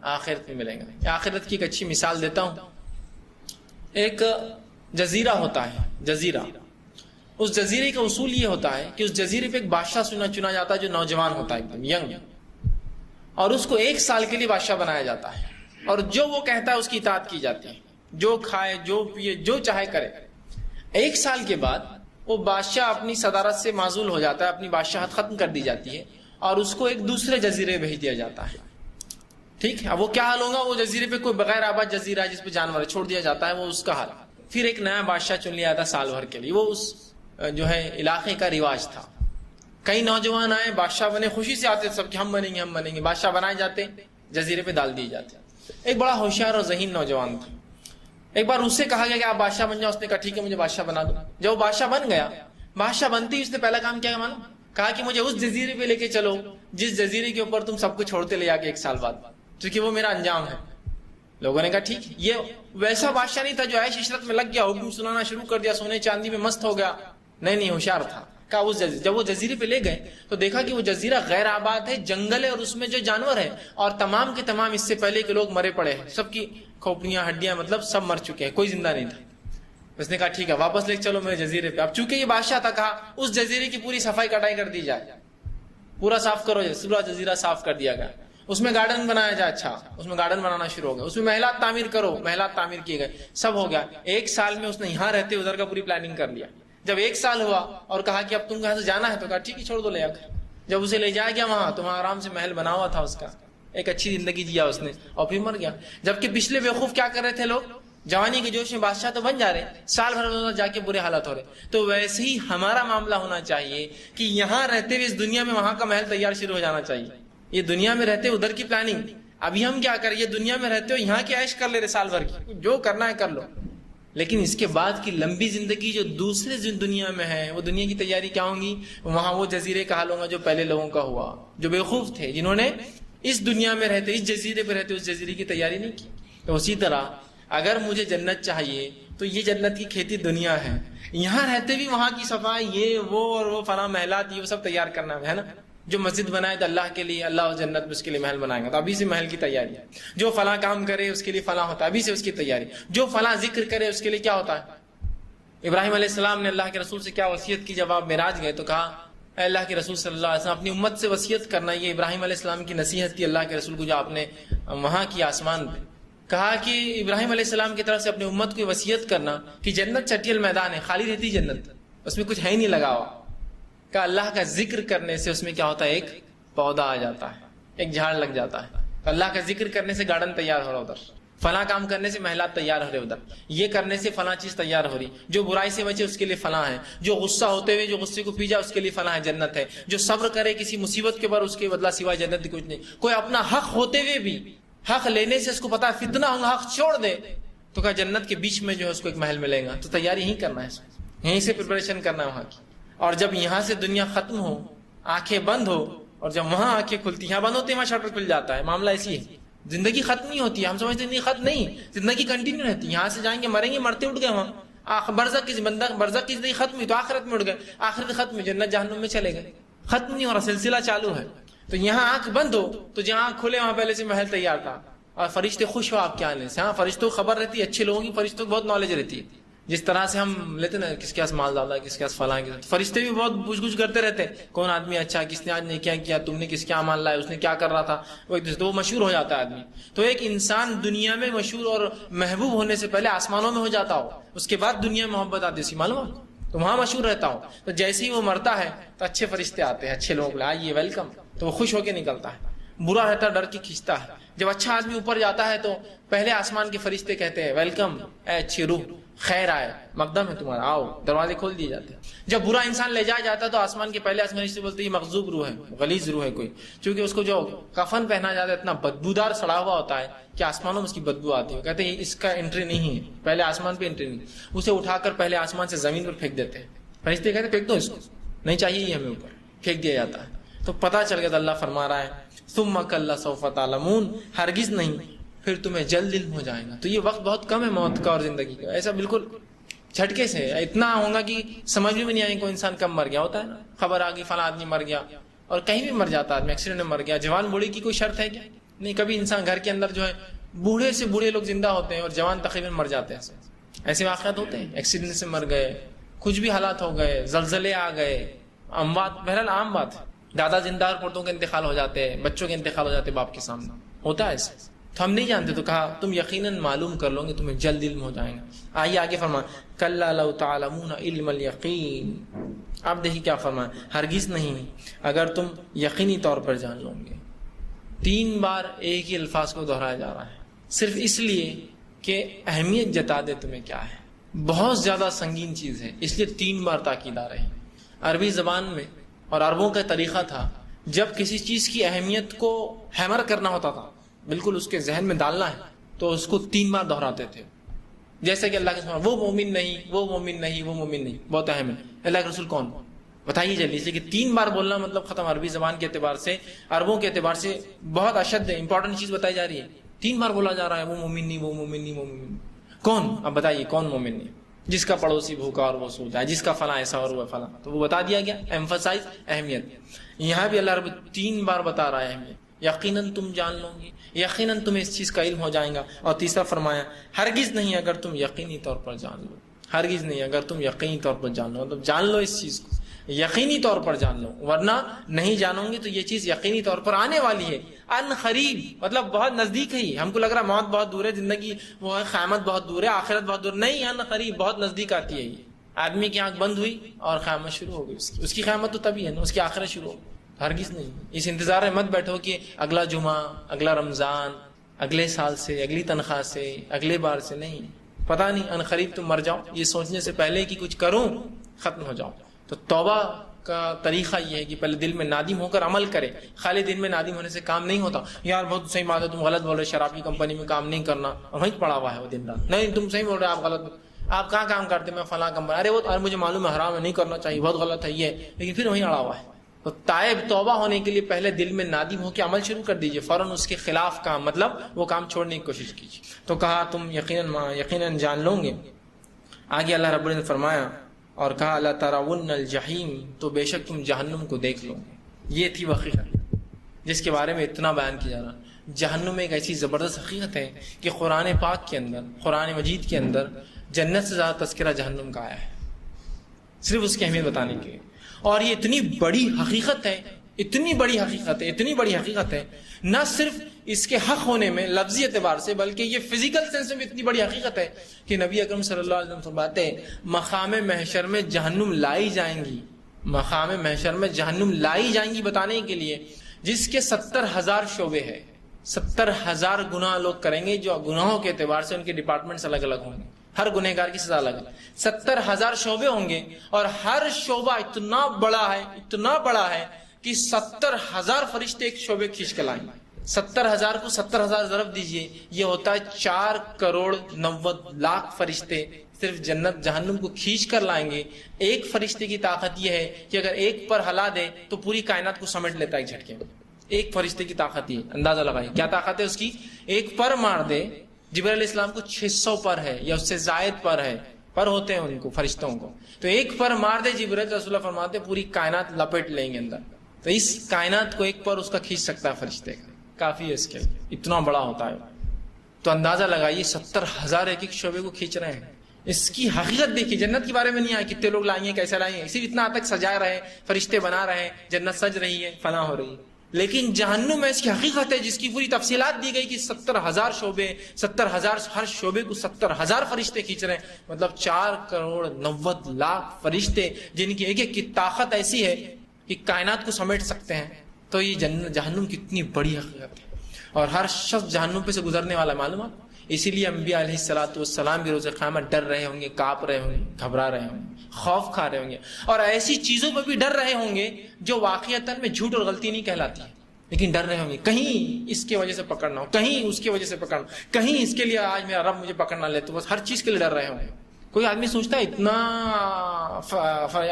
آخرت میں ملے گا. آخرت کی ایک اچھی مثال دیتا ہوں. ایک جزیرہ ہوتا ہے، جزیرہ. اس جزیرے کا اصول یہ ہوتا ہے کہ اس جزیرے پہ ایک بادشاہ چنا جاتا ہے جو نوجوان ہوتا ہے، ایک دم ینگ، اور اس کو 1 سال کے لیے بادشاہ بنایا جاتا ہے. اور جو وہ کہتا ہے اس کی اطاعت کی جاتی ہے، جو کھائے جو پیے جو چاہے کرے. 1 سال کے بعد وہ بادشاہ اپنی صدارت سے معزول ہو جاتا ہے، اپنی بادشاہت ختم کر دی جاتی ہے، اور اس کو ایک دوسرے جزیرے بھیج دیا جاتا ہے. ٹھیک ہے. اب وہ کیا حال ہوگا؟ وہ جزیرے پہ کوئی بغیر آباد جزیرہ ہے جس پہ جانور چھوڑ دیا جاتا ہے، وہ اس کا حال. پھر ایک نیا بادشاہ چن لیا تھا سال بھر کے لیے، وہ اس جو ہے علاقے کا رواج تھا. کئی نوجوان آئے، بادشاہ بنے، خوشی سے آتے سب کہ ہم بنیں گے ہم بنیں گے. بادشاہ بنائے جاتے، جزیرے پہ ڈال دیے جاتے. ایک بڑا ہوشیار اور ذہین نوجوان تھا. ایک بار اس سے کہا گیا کہ آپ بادشاہ بن جاؤ. اس نے کہا ٹھیک ہے مجھے بادشاہ بنا دو. جب وہ بادشاہ بن گیا، بادشاہ بنتے ہی اس نے پہلا کام کیا معلوم؟ کہا کہ مجھے اس جزیرے پہ لے کے چلو جس جزیرے کے اوپر تم سب کو چھوڑتے لے جا کے 1 سال بعد، کیونکہ وہ میرا انجام ہے. لوگوں نے کہا ٹھیک. یہ ویسا بادشاہ نہیں تھا جو عیش عشرت میں لگ گیا، حکم سنانا شروع کر دیا، سونے چاندی میں مست ہو گیا. نہیں، ہوشیار تھا. کہا اس جب وہ جزیرے پہ لے گئے تو دیکھا کہ وہ جزیرہ غیر آباد ہے، جنگل ہے، اور اس میں جو جانور ہے اور تمام کے تمام اس سے پہلے کے لوگ مرے پڑے ہیں، سب کی کھوپڑیاں ہڈیاں مطلب سب مر چکے ہیں، کوئی زندہ نہیں تھا. اس نے کہا ٹھیک ہے واپس لے چلو میرے جزیرے پہ. اب چونکہ یہ بادشاہ تھا، کہا اس جزیرے کی پوری صفائی کٹائی کر دی جائے، پورا صاف کرو. پورا جزیرہ صاف کر دیا گیا. اس میں گارڈن بنایا جائے. اچھا، اس میں گارڈن بنانا شروع ہو گیا. اس میں محلات تعمیر کرو، محلات تعمیر کیے گئے. سب ہو گیا. 1 سال میں اس نے یہاں رہتے ادھر کا پوری پلاننگ کر لیا. جب 1 سال ہوا اور کہا کہ اب تم کہاں سے جانا ہے تو کہا ٹھیک ہے چھوڑ دو لے جا کر. جب اسے لے جایا گیا وہاں تو وہاں آرام سے محل بنا ہوا تھا اس کا، ایک اچھی زندگی جیا اس نے، اور پھر مر گیا. جبکہ پچھلے بیوقوف کیا کر رہے تھے لوگ؟ جوانی کے جوش میں بادشاہ تو بن جا رہے، سال بھر جا کے برے حالات ہو رہے. تو ویسے ہی ہمارا معاملہ ہونا چاہیے کہ یہاں رہتے ہوئے اس دنیا میں وہاں کا محل تیار شروع ہو جانا چاہیے. یہ دنیا میں رہتے ادھر کی پلاننگ. ابھی ہم کیا کر، یہ دنیا میں رہتے ہو یہاں کی عیش کر لے رہے سال بھر کی، جو کرنا ہے کر لو. لیکن اس کے بعد کی لمبی زندگی جو دوسرے دنیا میں ہے، وہ دنیا کی تیاری کیا ہوں گی؟ وہاں وہ جزیرے کا حال ہوگا جو پہلے لوگوں کا ہوا، جو بیوقوف تھے، جنہوں نے اس دنیا میں رہتے، اس جزیرے پہ رہتے، اس جزیرے کی تیاری نہیں کی. تو اسی طرح اگر مجھے جنت چاہیے تو یہ جنت کی کھیتی دنیا ہے، یہاں رہتے بھی وہاں کی صفائی، یہ وہ اور وہ فلاں محلات، یہ وہ سب تیار کرنا ہے نا. جو مسجد بنائے تو اللہ کے لیے، اللہ جنت میں اس کے لیے محل بنائے گا تو ابھی سے محل کی تیاری ہے. جو فلاں کام کرے اس کے لیے فلاں ہوتا ہے، ابھی سے اس کی تیاری. جو فلاں ذکر کرے اس کے لیے کیا ہوتا ہے. ابراہیم علیہ السلام نے اللہ کے رسول سے کیا وصیت کی جب آپ معراج گئے تو کہا اے اللہ کے رسول صلی اللہ علیہ وسلم اپنی امت سے وصیت کرنا. یہ ابراہیم علیہ السلام کی نصیحت تھی اللہ کے رسول کو جو آپ نے وہاں کی آسمان پہ کہا کہ ابراہیم علیہ السلام کی طرف سے اپنی امت کو وصیت کرنا کہ جنت چٹیل میدان ہے، خالی رہتی جنت، اس میں کچھ ہے ہی نہیں لگا ہوا. کہ اللہ کا ذکر کرنے سے اس میں کیا ہوتا ہے، ایک پودا آ جاتا ہے، ایک جھاڑ لگ جاتا ہے. اللہ کا ذکر کرنے سے گارڈن تیار ہو رہا ادھر، فلاں کام کرنے سے محلات تیار ہو رہے ادھر، یہ کرنے سے فلاں چیز تیار ہو رہی. جو برائی سے بچے اس کے لیے فلاں ہے، جو غصہ ہوتے ہوئے جو غصے کو پی جائے اس کے لیے فلاں ہے، جنت ہے. جو صبر کرے کسی مصیبت کے اوپر اس کے بدلہ سوائے جنت کچھ نہیں. کوئی اپنا حق ہوتے ہوئے بھی حق لینے سے اس کو پتا فتنہ ہوگا، حق چھوڑ دے تو کہا جنت کے بیچ میں جو ہے اس کو ایک محل ملے گا. تو تیاری یہیں کرنا ہے، یہیں سے پریپریشن کرنا ہے وہاں کی. اور جب یہاں سے دنیا ختم ہو، آنکھیں بند ہو، اور جب وہاں آنکھیں کھلتی، یہاں بند ہوتی ہے وہاں شٹر کھل جاتا ہے. معاملہ ایسی ہے، زندگی ختم نہیں ہوتی ہے. ہم سمجھتے ہیں ختم نہیں، زندگی کنٹینیو رہتی ہے. یہاں سے جائیں گے، مریں گے، مرتے اٹھ گئے وہاں. برزخ کی زندگی ختم ہوئی تو آخرت میں اٹھ گئے، آخرت ختم ہوئی جنت جہنم میں چلے گئے. ختم نہیں ہو رہا، سلسلہ چالو ہے. تو یہاں آنکھ بند ہو تو جہاں آنکھ کھلے وہاں پہلے سے محل تیار تھا. اور فرشتے خوش ہو آپ کے آنے سے. ہاں فرشتوں کو خبر رہتی ہے، اچھے لوگوں کی فرشتوں کو بہت نالج رہتی ہے. جس طرح سے ہم لیتے نا کس کے پاس مال ڈالا ہے، کس کے پاس فلاں کے، فرشتے بھی بہت پوچھ گچھ کرتے رہتے ہیں کون آدمی اچھا، کس نے آج نے کیا کیا، تم نے کس کیا مال لایا، اس نے کیا کر رہا تھا. وہ مشہور ہو جاتا ہے آدمی. تو ایک انسان دنیا میں مشہور اور محبوب ہونے سے پہلے آسمانوں میں ہو جاتا ہو، اس کے بعد دنیا میں محبت آتی ہے، معلوم تو وہاں مشہور رہتا ہو. تو جیسے ہی وہ مرتا ہے تو اچھے فرشتے آتے ہیں، اچھے لوگ آئیے ویلکم، تو وہ خوش ہو کے نکلتا ہے. برا رہتا ڈر کے کھینچتا ہے. جب اچھا آدمی اوپر جاتا ہے تو پہلے آسمان کے فرشتے کہتے ہیں ویلکم اے اچھی روح، خیر آئے، مقدم ہے تمہارا، آؤ. دروازے کھول دیے جاتے ہیں. جب برا انسان لے جایا جاتا ہے تو آسمان کے پہلے آسمان فرشتے بولتے ہیں یہ مغضوب روح ہے، غلیظ روح ہے کوئی، کیونکہ اس کو جو کفن پہنا جاتا ہے اتنا بدبودار سڑا ہوا ہوتا ہے کہ آسمانوں میں اس کی بدبو آتی ہے. کہتے ہیں اس کا انٹری نہیں ہے، پہلے آسمان پہ انٹری نہیں. اسے اٹھا کر پہلے آسمان سے زمین پر پھینک دیتے ہیں. فرشتے کہتے ہیں پھینک دو اس کو، نہیں چاہیے یہ ہمیں، اوپر پھینک دیا جاتا ہے. تو پتہ چل گیا، اللہ فرما رہا ہے ثم کلا سوف تعلمون، ہرگز نہیں پھر تمہیں جلد علم ہو جائے گا. تو یہ وقت بہت کم ہے موت کا اور زندگی کا، ایسا بالکل جھٹکے سے اتنا ہوگا کہ سمجھ میں نہیں آئے کوئی انسان کب مر گیا. ہوتا ہے نا، خبر آ گئی فلاں آدمی مر گیا، اور کہیں بھی مر جاتا آدمی، ایکسیڈنٹ میں مر گیا. جوان بوڑھی کی کوئی شرط ہے کیا؟ نہیں. کبھی انسان گھر کے اندر جو ہے بوڑھے سے بوڑھے لوگ زندہ ہوتے ہیں اور جوان تقریباً مر جاتے ہیں. ایسے واقعات ہوتے ہیں، ایکسیڈنٹ سے مر گئے، کچھ بھی حالات ہو گئے، زلزلے آ گئے، اموات بہرحال عام بات ہے. دادا زندہ اور پوتوں کے انتقال ہو جاتے ہیں، بچوں کے انتقال ہو جاتے ہیں باپ کے سامنے، ہوتا ہے ایسے. تو ہم نہیں جانتے تو کہا تم یقیناً معلوم کر لو گے، تمہیں جلد علم ہو جائے گا. آئیے آگے فرمایا کلا لو تعلمون علم الیقین. آپ دیکھیے کیا فرمایا، ہرگز نہیں اگر تم یقینی طور پر جان لو گے. 3 بار ایک ہی الفاظ کو دہرایا جا رہا ہے، صرف اس لیے کہ اہمیت جتا دے تمہیں کیا ہے، بہت زیادہ سنگین چیز ہے، اس لیے 3 بار تاکید آ رہی ہے۔ عربی زبان میں اور عربوں کا طریقہ تھا، جب کسی چیز کی اہمیت کو ہیمر کرنا ہوتا تھا، بالکل اس کے ذہن میں ڈالنا ہے، تو اس کو 3 بار دہراتے تھے۔ جیسے کہ اللہ کے سبحانہ، وہ مومن نہیں، وہ مومن نہیں، وہ مومن نہیں، بہت اہم ہے۔ اللہ کے رسول کون؟ بتائیے جلدی، اس لیے کہ 3 بار بولنا مطلب ختم۔ عربی زبان کے اعتبار سے، عربوں کے اعتبار سے بہت اشد امپورٹنٹ چیز بتائی جا رہی ہے، 3 بار بولا جا رہا ہے، وہ مومن نہیں، وہ مومن نہیں، وہ مومن نہیں۔ کون؟ اب بتائیے کون مومن نہیں؟ جس کا پڑوسی بھوکا اور وہ سو جائے، جس کا فلاں ایسا اور وہ فلاں، تو وہ بتا دیا گیا، ایمفسائز، اہمیت۔ یہاں بھی اللہ رب 3 بار بتا رہا ہے اہمیت، یقیناً تم جان لو گے، یقیناً تمہیں اس چیز کا علم ہو جائے گا۔ اور تیسرا فرمایا، ہرگز نہیں اگر تم یقینی طور پر جان لو، ہرگز نہیں اگر تم یقینی طور پر جان لو، مطلب جان لو اس چیز کو، یقینی طور پر جان لو، ورنہ نہیں جانو گے تو یہ چیز یقینی طور پر آنے والی ہے۔ ان قریب مطلب بہت نزدیک ہے، ہم کو لگ رہا ہے موت بہت دور ہے، زندگی وہ ہے، قیامت بہت دور ہے، آخرت بہت دور، نہیں، ان قریب بہت نزدیک آتی ہے۔ یہ آدمی کی آنکھ بند ہوئی اور قیامت شروع ہو گئی، اس کی قیامت تو تبھی ہے نا، اس کی آخرت شروع ہو، ہرگز نہیں۔ اس انتظار میں مت بیٹھو کہ اگلا جمعہ، اگلا رمضان، اگلے سال سے، اگلی تنخواہ سے، اگلے بار سے، نہیں، پتہ نہیں ان قریب تم مر جاؤ، یہ سوچنے سے پہلے کہ کچھ کروں ختم ہو جاؤ۔ تو توبہ کا طریقہ یہ ہے کہ پہلے دل میں نادم ہو کر عمل کرے، خالی دل میں نادم ہونے سے کام نہیں ہوتا۔ یار بہت صحیح بات ہے، تم غلط بول رہے، شراب کی کمپنی میں کام نہیں کرنا، اور وہیں پڑا ہوا ہے وہ دن رات، نہیں تم صحیح بول رہے، آپ غلط، آپ کہاں کام کرتے، میں فلاں کمپنی، ارے وہ مجھے معلوم ہے حرام ہے، نہیں کرنا چاہیے، بہت غلط ہے یہ، لیکن پھر وہیں اڑا ہوا ہے۔ تو تائب توبہ ہونے کے لیے پہلے دل میں نادم ہو کے عمل شروع کر دیجئے، فوراً اس کے خلاف کام، مطلب وہ کام چھوڑنے کی کوشش کیجیے۔ تو کہا تم یقیناً جان لو گے۔ آگے اللہ رب العزت نے فرمایا اور کہا اللہ ترون الجحیم، تو بے شک تم جہنم کو دیکھ لو گے۔ یہ تھی وہ حقیقت جس کے بارے میں اتنا بیان کیا جا رہا۔ جہنم ایک ایسی زبردست حقیقت ہے کہ قرآن پاک کے اندر، قرآن مجید کے اندر جنت سے زیادہ تذکرہ جہنم کا آیا ہے، صرف اس کی اہمیت بتانے کے لیے۔ اور یہ اتنی بڑی حقیقت ہے، اتنی بڑی حقیقت ہے، اتنی بڑی حقیقت ہے، نہ صرف اس کے حق ہونے میں لفظی اعتبار سے، بلکہ یہ فزیکل سینس میں بھی اتنی بڑی حقیقت ہے کہ نبی اکرم صلی اللہ علیہ وسلم فرماتے ہیں مقام محشر میں جہنم لائی جائیں گی، مقام محشر میں جہنم لائی جائیں گی بتانے کے لیے، جس کے 70,000 شعبے ہیں، 70,000 گناہ لوگ کریں گے، جو گناہوں کے اعتبار سے ان کے ڈپارٹمنٹس الگ الگ ہوں گے، ہر گنہگار کی سزا الگ ہے، 70,000 شعبے ہوں گے، اور ہر شعبہ اتنا بڑا ہے، اتنا بڑا ہے کہ 70,000 فرشتے ایک شعبے کھینچ کے لائیں گے۔ 70,000 کو 70,000 ضرب دیجئے، یہ ہوتا ہے 4,90,00,000 فرشتے صرف جنت جہنم کو کھینچ کر لائیں گے۔ ایک فرشتے کی طاقت یہ ہے کہ اگر ایک پر ہلا دے تو پوری کائنات کو سمیٹ لیتا ہے ایک جھٹکے میں۔ ایک فرشتے کی طاقت یہ، اندازہ لگائیے کیا طاقت ہے اس کی۔ ایک پر مار دے، جبرائیل علیہ السلام کو 600 پر ہے یا اس سے زائد پر ہے، پر ہوتے ہیں ان کو، فرشتوں کو، تو ایک پر مار دے جبرائیل، رسول اللہ فرماتے پوری کائنات لپیٹ لیں گے اندر۔ تو اس کائنات کو ایک پر اس کا کھینچ سکتا ہے فرشتے کا، کافی ہے اس کے، اتنا بڑا ہوتا ہے۔ تو اندازہ لگائیے 70,000 ایک ایک شعبے کو کھینچ رہے ہیں۔ اس کی حقیقت دیکھیے، جنت کے بارے میں نہیں آیا کتنے لوگ لائیں گے، کیسے لائیں گے، صرف اتنا تک سجا رہے، فرشتے بنا رہے، جنت سج رہی ہے، فنا ہو رہی ہے۔ لیکن جہنم میں اس کی حقیقت ہے جس کی پوری تفصیلات دی گئی کہ 70,000 شعبے، 70,000 ہر شعبے کو 70,000 فرشتے کھینچ رہے ہیں، مطلب 4,90,00,000 فرشتے جن کی ایک ایک کی طاقت ایسی ہے کہ کائنات کو سمیٹ سکتے ہیں۔ تو یہ جہنم کتنی بڑی حقیقت ہے، اور ہر شخص جہنم پہ سے گزرنے والا، معلومات۔ اسی لیے انبیاء علیہ السلام بھی روز قیامت ڈر رہے ہوں گے، کانپ رہے ہوں گے، گھبرا رہے ہوں گے، خوف کھا رہے ہوں گے، اور ایسی چیزوں پہ بھی ڈر رہے ہوں گے جو واقعتاً میں جھوٹ اور غلطی نہیں کہلاتی ہے، لیکن ڈر رہے ہوں گے کہیں اس کی وجہ سے پکڑنا ہو، کہیں اس کی وجہ سے پکڑنا، کہیں اس کے لیے آج میرا رب مجھے پکڑنا لے، تو بس ہر چیز کے لیے ڈر رہے ہوں گے۔ کوئی آدمی سوچتا ہے اتنا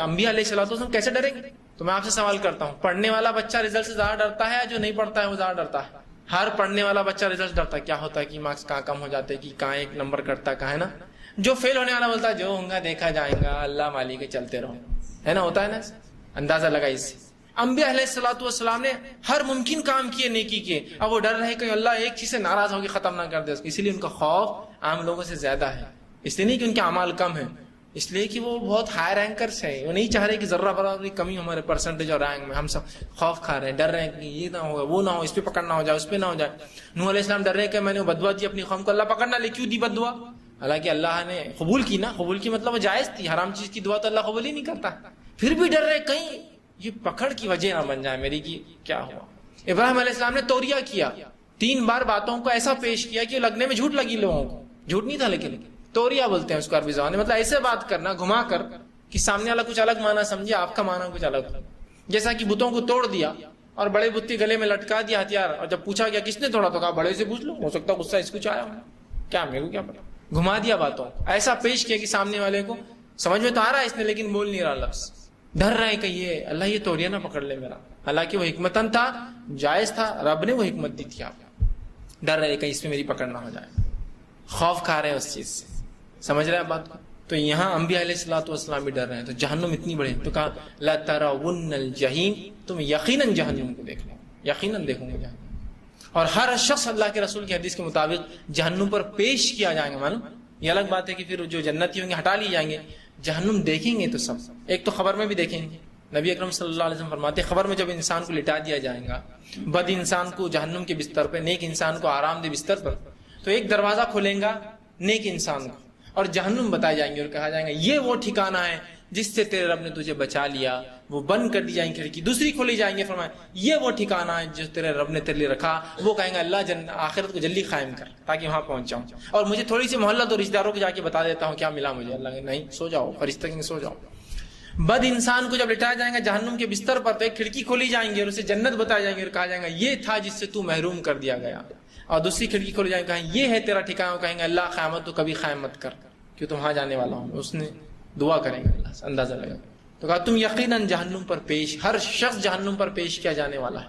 انبیاء علیہ السلام کیسے ڈریں گے؟ تو میں آپ سے سوال کرتا ہوں، پڑھنے والا بچہ رزلٹ سے زیادہ ڈرتا ہے، جو نہیں پڑھتا ہے وہ زیادہ ڈرتا ہے؟ ہر پڑھنے والا بچہ رزلٹ ڈرتا ہے، کیا ہوتا ہے کہ مارکس کہاں کم ہو جاتے، کہ کہاں ایک نمبر کٹتا ہے، کہاں ہے نا۔ جو فیل ہونے والا بولتا ہے جو ہوں گا دیکھا جائے گا، اللہ مالک ہے، چلتے رہو، ہے نا، ہوتا ہے نا۔ اندازہ لگا اس سے انبیاء علیہ السلام نے ہر ممکن کام کیے، نیکی کے، اب وہ ڈر رہے کہ اللہ ایک چیز سے ناراض ہو کے ختم نہ کر دے اس کو، اسی لیے ان کا خوف عام لوگوں سے زیادہ ہے۔ اس لیے نہیں کہ ان کے اعمال کم ہیں، اس لیے کہ وہ بہت ہائی رینکرس ہیں، وہ نہیں چاہ رہے کہ ذرہ برابر کمی ہمارے پرسنٹیج اور رینک میں، ہم سب خوف کھا رہے ہیں، ڈر رہے ہیں کہ یہ نہ ہوگا، وہ نہ ہو، اس پہ پکڑنا ہو جائے، اس پہ نہ ہو جائے۔ نوح علیہ السلام ڈر رہے ہیں کہ میں نے بدوا دی اپنی قوم کو، اللہ پکڑنا لے، کیوں دی بدوا؟ حالانکہ اللہ نے قبول کی نا، قبول کی مطلب وہ جائز تھی، حرام چیز کی دعا تو اللہ قبول ہی نہیں کرتا، پھر بھی ڈر رہے کہیں یہ پکڑ کی وجہ نہ بن جائے میری، کی کیا ہوا۔ ابراہیم علیہ السلام نے توریہ کیا، 3 بار باتوں کو ایسا پیش کیا کہ لگنے میں جھوٹ لگی لوگوں کو، جھوٹ نہیں تھا لیکن توریہ بولتے ہیں اس کو عربی زبان میں، مطلب ایسے بات کرنا گھما کر کہ سامنے والا کچھ الگ معنی سمجھے، آپ کا معنی کچھ الگ ہو. جیسا کہ بتوں کو توڑ دیا اور بڑے بت کے گلے میں لٹکا دیا ہتھیار، اور جب پوچھا گیا کس نے توڑا تو کہا بڑے سے پوچھ لو، ہو سکتا غصہ اس کو آیا ہو، کیا میرے کو کیا پتا. گھما دیا باتوں، ایسا پیش کیا کہ سامنے والے کو سمجھ میں تو آ رہا ہے اس نے لیکن بول نہیں رہا لفظ، ڈر رہا ہے کہ یہ اللہ یہ توریہ نہ پکڑ لے میرا. حالانکہ وہ حکمتن تھا، جائز تھا، رب نے وہ حکمت دی تھی. آپ ڈر رہے کہیں اس میں میری پکڑ نہ ہو جائے، خوف کھا رہے ہیں اس چیز سے. سمجھ رہے ہیں بات کو؟ تو یہاں انبیاء علیہ الصلوۃ والسلام بھی ڈر رہے ہیں. تو جہنم اتنی بڑی ہے تو کہا لَتَرَوُنَّ الْجَحِیمَ، تم یقیناً جہنم کو دیکھ لو، یقیناً دیکھوں گے جہنم. اور ہر شخص اللہ کے رسول کی حدیث کے مطابق جہنم پر پیش کیا جائیں گے. معلوم یہ الگ بات ہے کہ پھر جو جنتی ہوں گے ہٹا لیے جائیں گے، جہنم دیکھیں گے تو سب. ایک تو خبر میں بھی دیکھیں گے، نبی اکرم صلی اللہ علیہ وسلم فرماتے ہیں خبر میں جب انسان کو لٹا دیا جائے گا، بد انسان کو جہنم کے بستر پہ، نیک انسان کو آرام دہ بستر پر، تو ایک دروازہ کھلیں گا نیک انسان کو اور جہنم بتائے جائیں گے اور کہا جائے گا یہ وہ ٹھکانہ ہے جس سے تیرے رب نے تجھے بچا لیا. وہ بند کر دی جائیں گی کھڑکی، دوسری کھولی جائیں گے، فرمایا یہ وہ ٹھکانہ ہے جو تیرے رب نے تیرے لیے رکھا. وہ کہیں گے اللہ آخرت کو جلدی قائم کر تاکہ وہاں پہنچ جاؤں، اور مجھے تھوڑی سی مہلت اور رشتہ داروں کو جا کے بتا دیتا ہوں کیا ملا مجھے. اللہ کہ نہیں، سو جاؤ، فرشتے کہیں سو جاؤ. بد انسان کو جب لٹایا جائے گا جہنم کے بستر پر تو ایک کھڑکی کھولی جائیں گی اور اسے جنت بتایا جائیں گے اور کہا جائے گا یہ تھا جس سے تو محروم کر دیا گیا. اور دوسری کھڑکی کھولی جائیں گے، کہیں یہ ہے تیرا ٹھکانہ، کہیں گے اللہ قیامت تو کبھی قائم مت کر کیوں تم وہاں جانے والا ہوں. اس نے دعا کریں گے اللہ سے، اندازہ لگا. تو کہا تم یقیناً جہنم پر پیش، ہر شخص جہنم پر پیش کیا جانے والا ہے.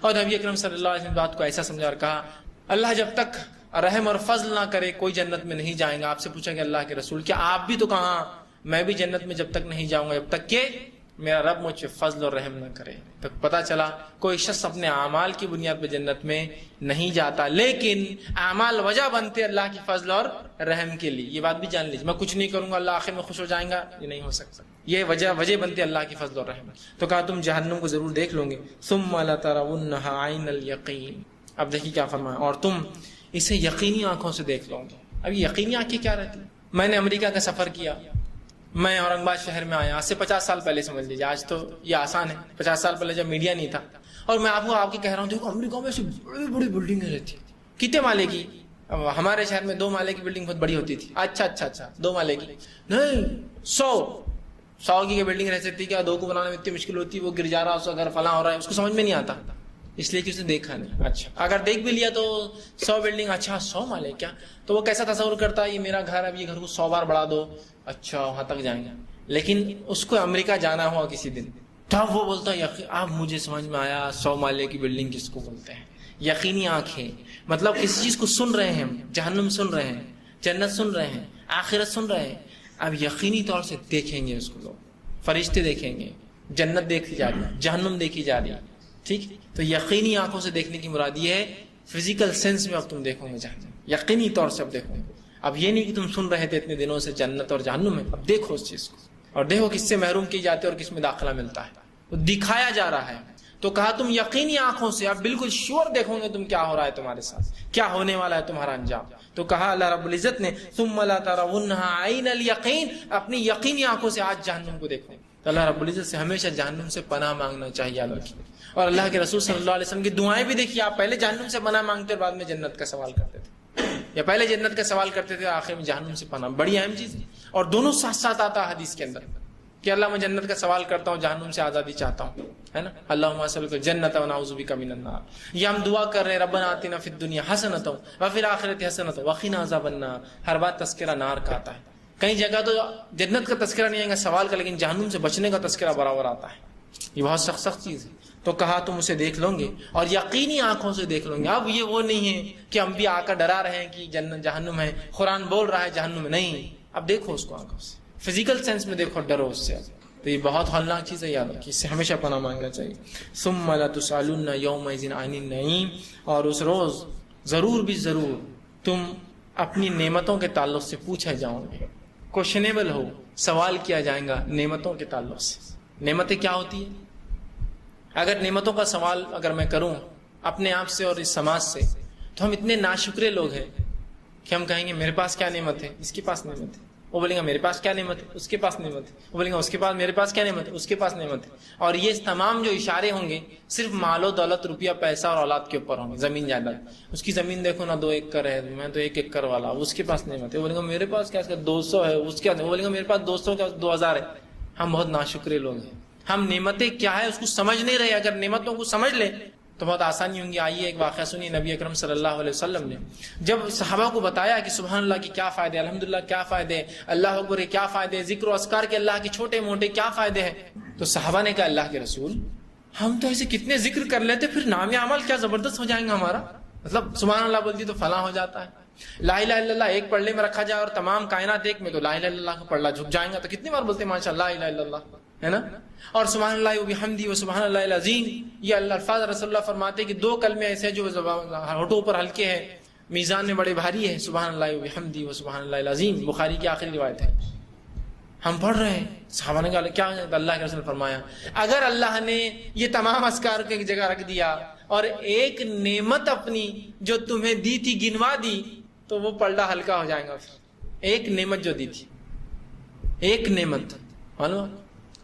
اور نبی اکرم صلی اللہ علیہ وسلم بات کو ایسا سمجھا اور کہا اللہ جب تک رحم اور فضل نہ کرے کوئی جنت میں نہیں جائیں گا. آپ سے پوچھا کہ اللہ کے رسول کیا آپ بھی؟ تو کہا میں بھی جنت میں جب تک نہیں جاؤں گا جب تک کہ میرا رب مجھ پہ فضل اور رحم نہ کرے. تو پتہ چلا کوئی شخص اپنے اعمال کی بنیاد پہ جنت میں نہیں جاتا، لیکن اعمال وجہ بنتے اللہ کی فضل اور رحم کے لیے. یہ بات بھی جان لیجیے، میں کچھ نہیں کروں گا اللہ آخر میں خوش ہو جائیں گا، یہ نہیں ہو سکتا. یہ وجہ بنتے اللہ کی فضل اور رحم. تو کہا تم جہنم کو ضرور دیکھ لو گے. ثم لترونها عین الیقین. اب دیکھیے کیا فرمایا، اور تم اسے یقینی آنکھوں سے دیکھ لو گے. اب یقینی آنکھیں کیا رہتی ہیں؟ میں نے امریکہ کا سفر کیا، میں اورنگ آباد شہر میں آیا آج سے 50 سال پہلے. سمجھ لیجیے آج تو یہ آسان ہے، 50 سال پہلے جب میڈیا نہیں تھا. اور میں آپ کو کہہ رہا ہوں دیکھو امریکہ میں ایسی بڑی بڑی بلڈنگیں رہتی. کتنے مالے کی؟ ہمارے شہر میں 2 مالے کی بلڈنگ بہت بڑی ہوتی تھی. اچھا 2 مالے کی نہیں، 100 کی بلڈنگ رہ سکتی. کیا 2 کو بنانے میں اتنی مشکل ہوتی ہے، وہ گر جا رہا اس کا گھر فلاں ہو رہا ہے، اس کو سمجھ میں نہیں آتا اس لیے کہ اس نے دیکھا نہیں. اچھا اگر دیکھ بھی لیا تو 100 بلڈنگ، اچھا 100 مالے کیا؟ تو وہ کیسا تصور کرتا ہے یہ میرا گھر، اب یہ گھر کو 100 بار بڑھا دو، اچھا وہاں تک جائیں گے. لیکن اس کو امریکہ جانا ہوا کسی دن تب وہ بولتا ہے اب مجھے سمجھ میں آیا 100 مالے کی بلڈنگ کس کو بولتے ہیں. یقینی آنکھیں، مطلب کسی چیز کو سن رہے ہیں، جہنم سن رہے ہیں، جنت سن رہے ہیں، آخرت سن رہے ہیں. اب یقینی طور سے دیکھیں گے اس کو. لوگ فرشتے دیکھیں گے، جنت دیکھی جا رہی ہے، جہنم دیکھی جا رہی ہے. ٹھیک، تو یقینی آنکھوں سے دیکھنے کی مراد یہ ہے فزیکل سینس میں اب تم دیکھو گے جہنم، یقینی طور سے اب دیکھو گے. اب یہ نہیں کہ تم سن رہے تھے اتنے دنوں سے جنت اور جہنم ہے، اب دیکھو اس چیز کو اور دیکھو کس سے محروم کی جاتے اور کس میں داخلہ ملتا ہے. تو دکھایا جا رہا ہے. تو کہا تم یقینی آنکھوں سے اب بالکل شیور دیکھو گے تم کیا ہو رہا ہے تمہارے ساتھ، کیا ہونے والا ہے تمہارا انجام. تو کہا اللہ رب العزت نے ثم لترونها عین الیقین، اپنی یقینی آنکھوں سے آج جہنم کو دیکھو. تو اللہ رب العزت سے ہمیشہ جہنم سے پناہ مانگنا چاہیے. یاد رکھیے. اور اللہ کے رسول صلی اللہ علیہ وسلم کی دعائیں بھی دیکھیے. آپ پہلے جہنم سے پناہ مانگتے اور بعد میں جنت کا سوال کرتے تھے، یا پہلے جنت کا سوال کرتے تھے آخر میں جہنم سے پناہ. بڑی اہم چیز ہے. اور دونوں ساتھ ساتھ آتا حدیث کے اندر کہ اللہ میں جنت کا سوال کرتا ہوں، جہنم سے آزادی چاہتا ہوں، ہے نا. اللہم اسألک الجنۃ ونعوذ بک من النار. یہ ہم دعا کر رہے ہیں ربنا آتنا فی الدنیا حسنۃ وفی الآخرۃ حسنۃ وقنا عذاب النار. ہر بات تذکرہ نار کا آتا ہے. کئی جگہ تو جنت کا تذکرہ نہیں آئے گا سوال کا، لیکن جہنم سے بچنے کا تذکرہ برابر آتا ہے. یہ بہت سخت چیز ہے. تو کہا تم اسے دیکھ لو گے اور یقینی آنکھوں سے دیکھ لو گے. اب یہ وہ نہیں ہے کہ انبیاء آ کر ڈرا رہے ہیں کہ جنت جہنم ہے، قرآن بول رہا ہے جہنم میں نہیں. اب دیکھو اس کو آنکھوں سے، فزیکل سینس میں دیکھو، ڈرو اس سے. تو یہ بہت ہولناک چیز ہے، یاد رکھیے، اس سے ہمیشہ پناہ مانگنا چاہیے. ثم لتسألن یومئذ عن النعیم. اور اس روز ضرور بھی ضرور تم اپنی نعمتوں کے تعلق سے پوچھے جاؤ گے. کوشنیبل ہو، سوال کیا جائے گا نعمتوں کے تعلق سے. نعمتیں کیا ہوتی ہیں؟ اگر نعمتوں کا سوال اگر میں کروں اپنے آپ سے اور اس سماج سے، تو ہم اتنے ناشکرے لوگ ہیں کہ ہم کہیں گے میرے پاس کیا نعمت ہے، اس کے پاس نعمت ہے، وہ بولیں گا میرے پاس کیا نعمت ہے، اس کے پاس نعمت ہے، وہ بولیں گا اس کے پاس، میرے پاس کیا نعمت ہے، اس کے پاس نعمت ہے. اور یہ تمام جو اشارے ہوں گے صرف مال و دولت، روپیہ پیسہ اور اولاد کے اوپر ہوں گے. زمین جائیداد، اس کی زمین دیکھو نا 2 ایکڑ ہے، میں تو 1 ایکڑ والا، اس کے پاس نعمت ہے. وہ بولیں گا میرے پاس کیا 200 ہے، اس کے وہ بولیں گا میرے پاس 200 کا 2000 ہے. ہم بہت ناشکرے لوگ ہیں. ہم نعمتیں کیا ہے اس کو سمجھ نہیں رہے. اگر نعمتوں کو سمجھ لیں تو بہت آسانی ہوں گی. آئیے ایک واقعہ سنیے. نبی اکرم صلی اللہ علیہ وسلم نے جب صحابہ کو بتایا کہ سبحان اللہ کی کیا فائدے، الحمدللہ کیا فائدے، اللہ اکبر کے کیا فائدے، ذکر و اذکار کے اللہ کے چھوٹے موٹے کیا فائدے ہیں، تو صحابہ نے کہا اللہ کے رسول ہم تو ایسے کتنے ذکر کر لیتے، پھر نام عمل کیا زبردست ہو جائیں گا ہمارا. مطلب سبحان اللہ بولتی تو فلاں ہو جاتا ہے، لا الہ الا اللہ ایک پڑھنے میں رکھا جائے اور تمام کائنات ایک میں، تو لا الہ الا اللہ کو پڑھنا جھک جائیں گا. تو کتنی بار بولتے ہیں ماشاء اللہ لا الہ الا اللہ، ہے نا. اور سبحان اللہ و بحمدہ و سبحان اللہ العظیم، یہ اللہ الفاظ رسول اللہ فرماتے ہیں کہ 2 کلمے ایسے جو ہونٹوں پر ہلکے ہیں میزان میں بڑے بھاری ہے. سبحان اللہ و بحمدہ و سبحان اللہ العظیم بخاری کی آخری روایت ہے. ہم پڑھ رہے ہیں، صحابہ نے کہا کیا ہے؟ اللہ کے رسول نے فرمایا اگر اللہ نے یہ تمام اذکار کو ایک جگہ رکھ دیا اور ایک نعمت اپنی جو تمہیں دی تھی گنوا دی تو وہ پلڑا ہلکا ہو جائے گا. ایک نعمت جو دی تھی، ایک نعمت معلوم.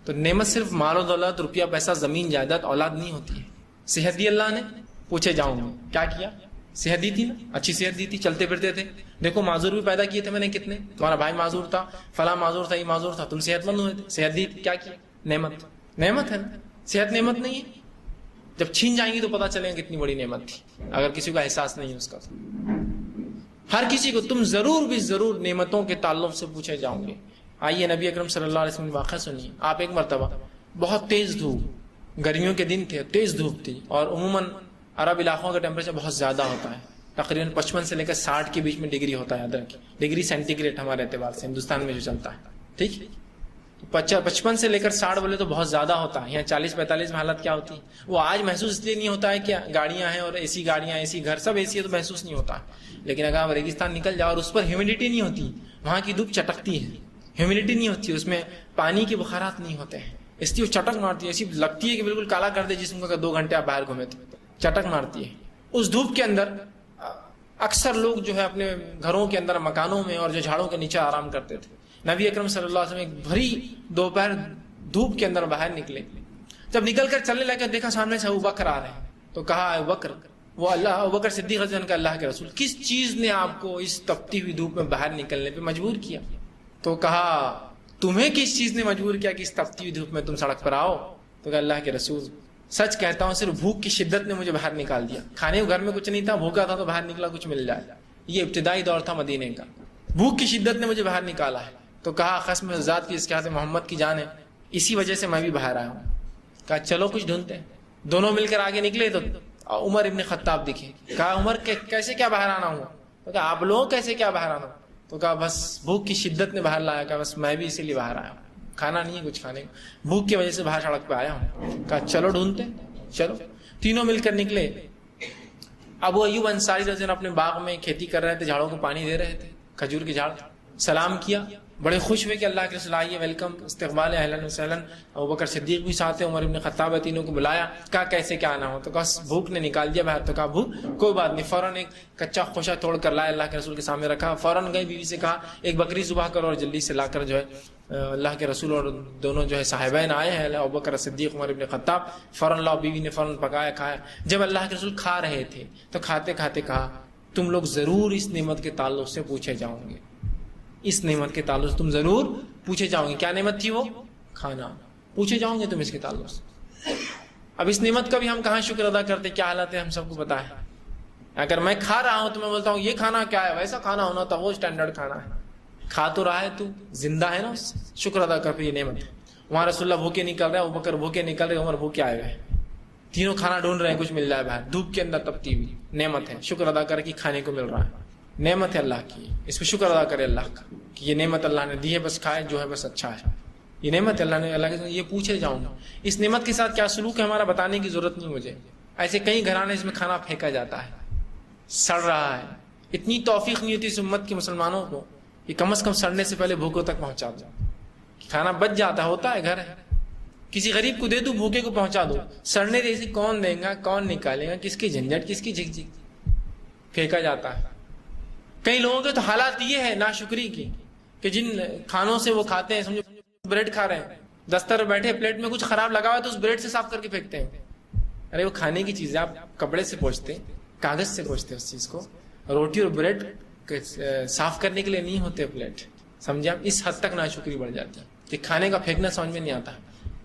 تو نعمت صرف مال و دولت، روپیہ پیسہ، زمین جائیداد، اولاد نہیں ہوتی ہے. صحت دی اللہ نے، پوچھے جاؤں گے کیا کیا؟ صحت دی تھی نا، اچھی صحت دی تھی، چلتے پھرتے تھے. دیکھو معذور بھی پیدا کیے تھے میں نے کتنے، تمہارا بھائی معذور تھا، فلاں معذور تھا، یہ معذور تھا، تم صحت مند ہوئے تھے. صحت دی تھی، کیا کیا؟ نعمت. نعمت ہے نا، صحت نعمت نہیں ہے؟ جب چھین جائیں گی تو پتہ چلے گا کتنی بڑی نعمت تھی. اگر کسی کا احساس نہیں ہے اس کا، ہر کسی کو تم ضرور بھی ضرور نعمتوں کے تعلق سے پوچھے جاؤں گے. آئیے نبی اکرم صلی اللہ علیہ وسلم واقعہ سنیے. آپ ایک مرتبہ بہت تیز دھوپ، گرمیوں کے دن تھے، تیز دھوپ تھی، اور عموماً عرب علاقوں کا ٹیمپریچر بہت زیادہ ہوتا ہے، تقریباً 55 سے لے کر 60 کے بیچ میں ڈگری ہوتا ہے. یاد رکھیے ڈگری سینٹی گریڈ ہمارے اعتبار سے ہندوستان میں جو چلتا ہے، ٹھیک. 55 سے لے کر 60 بولے تو بہت زیادہ ہوتا ہے. یہاں 40-45 میں حالت کیا ہوتی ہے وہ آج محسوس اس لیے نہیں ہوتا ہے کہ گاڑیاں ہیں اور ایسی گاڑیاں، ایسی گھر، سب ایسی ہے تو محسوس نہیں ہوتا ہے. لیکن اگر آپ ریگستان نکل جاؤ اور اس پر ہیومیڈیٹی نہیں ہوتی، وہاں کی دھوپ چٹکتی ہے، ہیومیڈیٹی نہیں ہوتی، اس میں پانی کے بخارات نہیں ہوتے ہیں، اس لیے وہ چٹک مارتی ہے. ایسی لگتی ہے کہ بالکل کالا کر دے جسم کا. 2 گھنٹے آپ باہر گھومے تو چٹک مارتی ہے. اس دھوپ کے اندر اکثر لوگ جو ہے اپنے گھروں کے اندر، مکانوں میں اور جو جھاڑوں کے نیچے آرام کرتے تھے. نبی اکرم صلی اللہ علیہ وسلم ایک بھری دوپہر دھوپ کے اندر باہر نکلے. جب نکل کر چلنے لگے دیکھا سامنے سے ابوبکر آ رہے ہیں، تو کہا ابوبکر، وہ ابوبکر صدیق رضی اللہ عنہ کا اللہ کے رسول، کس چیز نے آپ کو اس تپتی ہوئی دھوپ میں باہر نکلنے پہ مجبور کیا؟ تو کہا تمہیں کس چیز نے مجبور کیا کہ اس تپتی ہوئی دھوپ میں تم سڑک پر آؤ؟ تو کہا اللہ کے رسول سچ کہتا ہوں صرف بھوک کی شدت نے مجھے باہر نکال دیا. کھانے کو گھر میں کچھ نہیں تھا، بھوکا تھا تو باہر نکلا کچھ مل جائے. یہ ابتدائی دور تھا مدینے کا. بھوک کی شدت نے مجھے باہر نکالا ہے. تو کہا قسم ذات کی اس کے ہاتھ محمد کی جان ہے، اسی وجہ سے میں بھی باہر آیا ہوں. کہا چلو کچھ ڈھونڈتے ہیں. دونوں مل کر آگے نکلے تو عمر ابن خطاب دکھے. کہا عمر کیسے کیا باہر آنا ہوا؟ تو کہا آپ لوگ کیسے کیا باہر آنا؟ تو کہا بس بھوک کی شدت نے باہر لایا. کہا بس میں بھی اسی لیے باہر آیا ہوں، کھانا نہیں ہے کچھ کھانے کو، بھوک کی وجہ سے باہر سڑک پہ آیا ہوں. کہا چلو ڈھونڈتے. چلو تینوں مل کر نکلے. ابو ایوب انصاری رضی اللہ عنہ اپنے باغ میں کھیتی کر رہے تھے، جھاڑوں کو پانی دے رہے تھے، کھجور کے جھاڑ. سلام کیا، بڑے خوش ہوئے کہ اللہ کے رسول آئیے، ویلکم، استقبال، اہلا وسہلا. ابوبکر صدیق بھی ساتھ ہیں، عمر ابن خطاب، تینوں کو بلایا. کہا کیسے کیا آنا ہو؟ تو کہا بھوک نے نکال دیا باہر. تو کہا بھوک کوئی بات نہیں. فوراً ایک کچا خوشہ توڑ کر لائے، اللہ کے رسول کے سامنے رکھا. فوراً گئے بیوی سے کہا ایک بکری ذبح کرو اور جلدی سے لا کر جو ہے اللہ کے رسول اور دونوں جو ہے صاحبین آئے ہیں، ابوبکر صدیق، عمر ابن خطاب. فوراً لاؤ. بیوی نے فوراً پکایا، کھایا. جب اللہ کے رسول کھا رہے تھے تو کھاتے کھاتے کہا تم لوگ ضرور اس نعمت کے تعلق سے پوچھے جاؤں گے، اس نعمت کے تعلق سے تم ضرور پوچھے جاؤں گے. کیا نعمت تھی وہ؟ کھانا. پوچھے جاؤں گے تم اس کے تعلق سے. اب اس نعمت کا بھی ہم کہاں شکر ادا کرتے؟ کیا حالت ہے ہم سب کو پتا ہے. اگر میں کھا رہا ہوں تو میں بولتا ہوں یہ کھانا کیا ہے، ویسا کھانا ہونا تھا، وہ اسٹینڈرڈ کھانا ہے. کھا تو رہا ہے تو زندہ ہے نا، شکر ادا کر. یہ نعمت ہے. وہاں رسول اللہ بھوکے نکل رہے ہیں، ابوبکر بھوکے نکل رہے ہیں، عمر بھوکے آئے ہوئے، تینوں کھانا ڈھونڈ رہے ہیں، کچھ مل جائے باہر دھوپ کے اندر تپتی ہوئی. نعمت ہے، شکر ادا کر کہ کھانے کو مل رہا ہے. نعمت ہے اللہ کی، اس پہ شکر ادا کرے اللہ کا کہ یہ نعمت اللہ نے دی ہے، بس کھائے جو ہے بس اچھا ہے. یہ نعمت اللہ نے، اللہ کے یہ پوچھے جاؤں گا. اس نعمت کے ساتھ کیا سلوک ہے ہمارا بتانے کی ضرورت نہیں مجھے. ایسے کئی گھرانے اس میں کھانا پھینکا جاتا ہے، سڑ رہا ہے. اتنی توفیق نہیں ہوتی اس امت کے مسلمانوں کو کہ کم از کم سڑنے سے پہلے بھوکوں تک پہنچا دو. کھانا بچ جاتا ہوتا ہے، گھر ہے، کسی غریب کو دے دو، بھوکے کو پہنچا دو. سڑنے جیسے کون دے گا، کون نکالے گا، کس کی جھنجھٹ، کس کی جھک جھک، پھینکا جاتا ہے. کئی لوگوں کے تو حالات یہ ہے ناشکری کی کہ جن کھانوں سے وہ کھاتے ہیں، سمجھو بریڈ کھا رہے ہیں، دستر پہ بیٹھے، پلیٹ میں کچھ خراب لگا ہوا ہے تو اس بریڈ سے صاف کر کے پھینکتے ہیں. ارے وہ کھانے کی چیز ہے، آپ کپڑے سے پوچھتے، کاغذ سے پوچھتے اس چیز کو. روٹی اور بریڈ صاف کرنے کے لیے نہیں ہوتے پلیٹ. سمجھے آپ؟ اس حد تک ناشکری بڑھ جاتی ہے کہ کھانے کا پھینکنا سمجھ میں نہیں آتا.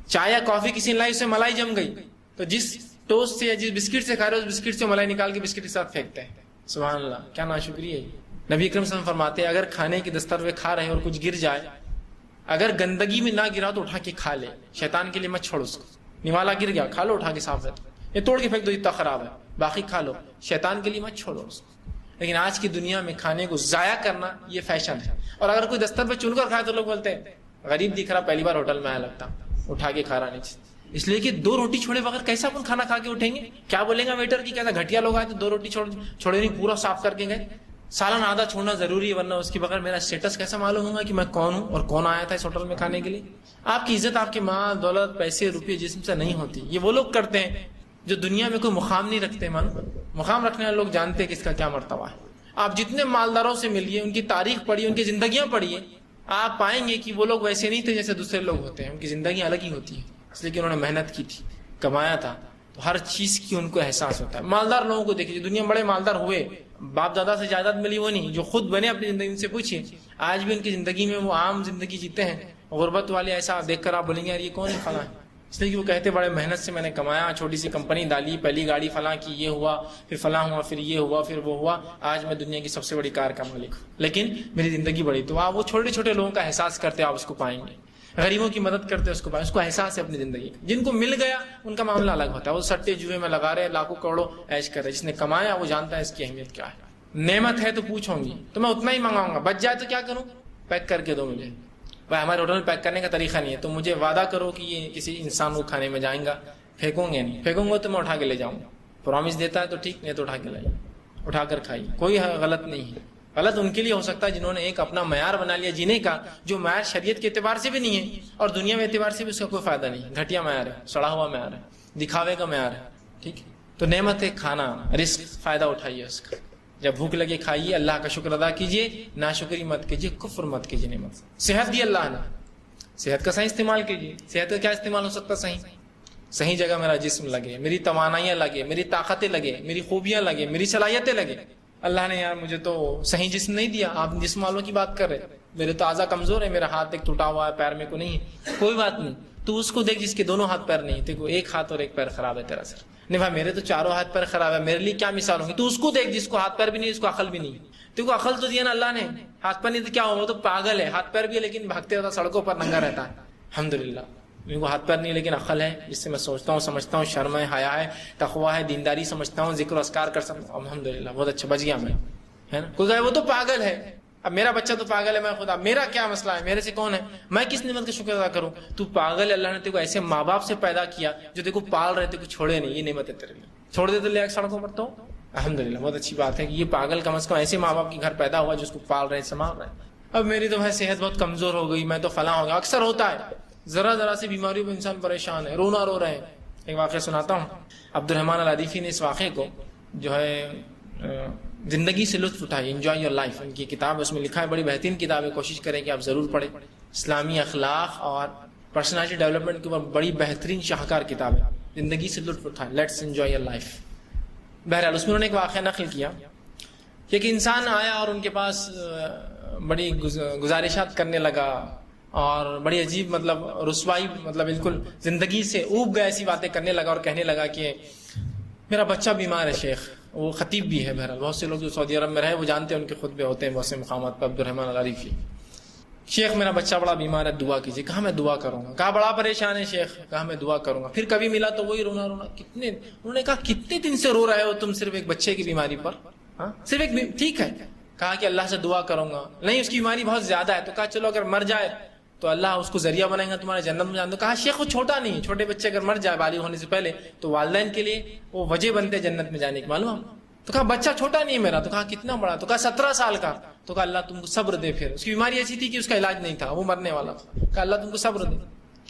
چائے یا کافی کسی نے لائی، اس سے ملائی جم گئی تو جس ٹوسٹ سے یا جس بسکٹ سے کھا رہے اس بسکٹ سے ملائی نکال کے بسکٹ کے ساتھ پھینکتے ہیں. سبحان اللہ، کیا ناشکری ہے. نبی اکرم صلی اللہ علیہ وسلم فرماتے ہیں اگر کھانے کی دستر پہ کھا رہے ہیں اور کچھ گر جائے، اگر گندگی میں نہ گرا تو اٹھا کے کھا لے. شیطان کے لیے مت چھوڑ اس کو. نوالا گر گیا، کھا لو اٹھا کے، صاف ہے. یہ توڑ کے پھینک دو، اتنا خراب ہے، باقی کھا لو. شیطان کے لیے مت چھوڑو اس کو. لیکن آج کی دنیا میں کھانے کو ضائع کرنا یہ فیشن ہے. اور اگر کوئی دستر پہ چن کر کھائے تو لوگ بولتے ہیں غریب دکھ رہا، پہلی بار ہوٹل میں آیا لگتا، اٹھا کے کھا رہا نیچے. اس لیے کہ 2 روٹی چھوڑے بغیر کیسا اپن کھانا کھا کے اٹھیں گے؟ کیا بولیں گا ویٹر کی، کہتا گھٹیا لوگ آئے تو 2 روٹی چھوڑے نہیں، پورا صاف کر کے گئے. سالن آدھا چھوڑنا ضروری ہے، ورنہ اس کے بغیر میرا اسٹیٹس کیسا معلوم ہوگا کہ میں کون ہوں اور کون آیا تھا اس ہوٹل میں کھانے کے لیے. آپ کی عزت آپ کے مال دولت پیسے روپے جسم سے نہیں ہوتی. یہ وہ لوگ کرتے ہیں جو دنیا میں کوئی مقام نہیں رکھتے. مقام رکھنے والے لوگ جانتے ہیں کہ اس کا کیا مرتبہ ہے. آپ جتنے مالداروں سے ملیے، ان کی تاریخ پڑھیے، ان کی زندگیاں پڑھیے، آپ پائیں گے کہ وہ لوگ ویسے نہیں تھے جیسے دوسرے لوگ ہوتے ہیں. ان کی زندگی الگ ہی ہوتی ہے، اس لیے کہ انہوں نے محنت کی تھی، کمایا تھا، تو ہر چیز کی ان کو احساس ہوتا ہے. مالدار لوگوں کو دیکھیے، دنیا میں بڑے مالدار ہوئے، باپ دادا سے جائیداد ملی وہ نہیں، جو خود بنے اپنی زندگی ان سے پوچھیے، آج بھی ان کی زندگی میں وہ عام زندگی جیتے ہیں. غربت والے ایسا دیکھ کر آپ بولیں گے یار یہ کون ہے فلاں. اس لیے کہ وہ کہتے بڑے محنت سے میں نے کمایا، چھوٹی سی کمپنی ڈالی، پہلی گاڑی فلاں کی، یہ ہوا، پھر فلاں ہوا، پھر یہ ہوا، پھر وہ ہوا، آج میں دنیا کی سب سے بڑی کار کا مالک ہوں، لیکن میری زندگی بڑی. تو آپ وہ چھوٹے چھوٹے لوگوں کا احساس کرتے آپ اس کو پائیں گے. غریبوں کی مدد کرتے اس کو پائیں، اس کو احساس ہے اپنی زندگی کا. جن کو مل گیا ان کا معاملہ الگ ہوتا ہے، وہ سٹے جوئے میں لگا رہے، لاکھوں کروڑوں عیش کر رہے. جس نے کمایا وہ جانتا ہے اس کی اہمیت کیا ہے. نعمت ہے تو پوچھوں گی تو میں اتنا ہی منگاؤں گا، بچ جائے تو کیا کروں؟ پیک کر کے دو مجھے. بھائی ہمارے ہوٹل میں پیک کرنے کا طریقہ نہیں ہے، تو مجھے وعدہ کرو کہ یہ کسی انسان کو کھانے میں جائیں گا، پھینکوں گے نہیں. پھینکوں گا تو میں اٹھا کے لے جاؤں گا. پرومس دیتا ہے تو ٹھیک، نہیں تو اٹھا کے لائیے، اٹھا کر کھائیے. کوئی غلط نہیں ہے. غلط ان کے لیے ہو سکتا ہے جنہوں نے ایک اپنا معیار بنا لیا جینے کا، جو معیار شریعت کے اعتبار سے بھی نہیں ہے اور دنیا میں اعتبار سے بھی اس کا کوئی فائدہ نہیں. گھٹیا معیار ہے، سڑا ہوا معیار ہے، دکھاوے کا معیار ہے. ٹھیک ہے، تو نعمت ہے کھانا، رزق، فائدہ اٹھائیے اس کا. جب بھوک لگے کھائیے، اللہ کا شکر ادا کیجیے، ناشکری مت کیجیے، کفر مت کیجیے. نعمت صحت دی اللہ نے، صحت کا صحیح استعمال کیجیے. صحت کا کیا استعمال ہو سکتا ہے؟ صحیح جگہ میرا جسم لگے، میری توانائیاں لگے، میری طاقتیں لگے، میری خوبیاں لگے، میری صلاحیتیں لگے. اللہ نے یار مجھے تو صحیح جسم نہیں دیا. آپ جسم والوں کی بات کر رہے، میرے تو اعضاء کمزور ہے، میرا ہاتھ ایک ٹوٹا ہوا ہے، پیر میں کو نہیں ہے. کوئی بات نہیں، تو اس کو دیکھ جس کے دونوں ہاتھ پیر نہیں، دیکھو ایک ہاتھ اور ایک پیر خراب ہے تیرا سر. نہیں بھائی میرے تو چاروں ہاتھ پیر خراب ہے، میرے لیے کیا مثال ہوگی؟ تو اس کو دیکھ جس کو ہاتھ پیر بھی نہیں، اس کو عقل بھی نہیں. تو عقل تو دیا نا اللہ نے، ہاتھ پیر نہیں تو کیا ہو، وہ تو پاگل ہے. ہاتھ پیر بھی ہے لیکن بھاگتے رہتا، سڑکوں پر ننگا رہتا ہے. الحمدللہ میرے کو ہاتھ پیر نہیں لیکن عقل ہے، جس سے میں سوچتا ہوں، سمجھتا ہوں، شرم ہے، حیا ہے، تقویٰ ہے، دینداری سمجھتا ہوں، ذکر و اذکار کر سکتا ہوں. الحمدللہ بہت اچھا، بچ گیا میں، ہے نا. کوئی کہے وہ تو پاگل ہے. اب میرا بچہ تو پاگل ہے، میں خدا، میرا کیا مسئلہ ہے؟ میرے سے کون ہے؟ میں کس نعمت کا شکر ادا کروں؟ تو پاگل ہے. اللہ نے تیرے کو ایسے ماں باپ سے پیدا کیا جو تیرے کو پال رہے تھے، کو چھوڑے نہیں. یہ نعمت ہے تیرے لیے. چھوڑ دے تو لے سڑکوں پر، تو الحمدللہ بہت اچھی بات ہے کہ یہ پاگل کم از کم ایسے ماں باپ کے گھر پیدا ہوا جس کو پال رہے، سنبھال رہے. اب میری تو بھائی صحت بہت کمزور ہو گئی، میں تو فلاں ہو گیا. اکثر ہوتا ہے، ذرا سی بیماریوں میں انسان پریشان ہے، رونا رو رہے ہیں. ایک واقعہ سناتا ہوں. عبد الرحمن العریفی نے اس واقعے کو جو ہے زندگی سے لطف اٹھائی، انجوائے یور لائف، ان کی کتاب، اس میں لکھا ہے، بڑی بہترین کتاب ہے، کوشش کریں کہ آپ ضرور پڑھیں. اسلامی اخلاق اور پرسنالٹی ڈیولپمنٹ کے اوپر بڑی بہترین شاہکار کتاب ہے. زندگی سے لطف اٹھائیں، لیٹس انجوائے یور لائف. بہرحال اس میں انہوں نے ایک واقعہ نقل کیا کہ ایک انسان آیا اور ان کے پاس بڑی گزارشات کرنے لگا اور بڑی عجیب، مطلب رسوائی، مطلب بالکل زندگی سے اوب گیا، ایسی باتیں کرنے لگا اور کہنے لگا کہ میرا بچہ بیمار ہے شیخ. وہ خطیب بھی ہے. بہرحال بہت سے لوگ جو سعودی عرب میں رہے وہ جانتے ہیں، ان کے خطبے ہوتے ہیں بہت سے مقامات پر. عبد الرحمن العریفی، شیخ میرا بچہ بڑا بیمار ہے، دعا کیجیے. کہا میں دعا کروں گا. کہا بڑا پریشان ہے شیخ. کہا میں دعا کروں گا. پھر کبھی ملا تو وہی رونا. انہوں نے کہا کتنے دن سے رو رہے ہو تم صرف ایک بچے کی بیماری پر؟ ہاں صرف ایک، ٹھیک ہے. کہا کہ اللہ سے دعا کروں گا. نہیں اس کی بیماری بہت زیادہ ہے. تو کہا چلو اگر مر جائے تو اللہ اس کو ذریعہ بنائے گا تمہارے جنت میں جانے. تو کہا شیخ وہ چھوٹا نہیں، چھوٹے بچے اگر مر جائے بالغ ہونے سے پہلے تو والدین کے لیے وہ وجہ بنتے جنت میں جانے کے، معلوم. تو کہا بچہ چھوٹا نہیں ہے میرا. تو کہا کتنا بڑا؟ تو کہا 17 سال کا. تو کہا اللہ تم کو صبر دے. پھر اس کی بیماری ایسی تھی کہ اس کا علاج نہیں تھا، وہ مرنے والا تھا. کہا اللہ تم کو صبر دے.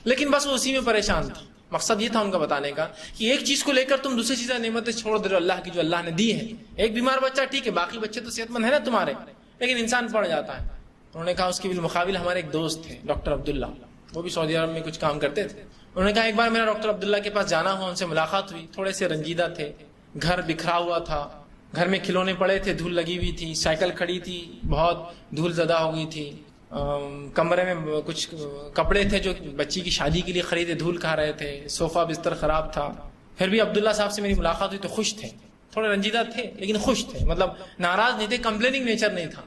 لیکن بس وہ اسی میں پریشان تھا. مقصد یہ تھا ان کا بتانے کا کہ ایک چیز کو لے کر تم دوسری چیزیں نعمتیں چھوڑ دے رہے ہو اللہ کی جو اللہ نے دی ہے. ایک بیمار بچہ ٹھیک ہے، باقی بچے تو صحت مند ہے نا تمہارے، لیکن انسان پڑ جاتا ہے. انہوں نے کہا اس کے بالمقابل ہمارے ایک دوست تھے ڈاکٹر عبداللہ، وہ بھی سعودی عرب میں کچھ کام کرتے تھے. انہوں نے کہا ایک بار میرا ڈاکٹر عبداللہ کے پاس جانا ہوا، ان سے ملاقات ہوئی، تھوڑے سے رنجیدہ تھے، گھر بکھرا ہوا تھا، گھر میں کھلونے پڑے تھے، دھول لگی ہوئی تھی، سائیکل کھڑی تھی بہت دھول زدہ ہو گئی تھی، کمرے میں کچھ کپڑے تھے جو بچی کی شادی کے لیے خریدے، دھول کھا رہے تھے، صوفہ بستر خراب تھا. پھر بھی عبداللہ صاحب سے میری ملاقات ہوئی تو خوش تھے، تھوڑے رنجیدہ تھے لیکن خوش تھے، مطلب ناراض نہیں تھے، کمپلیننگ نیچر نہیں تھا.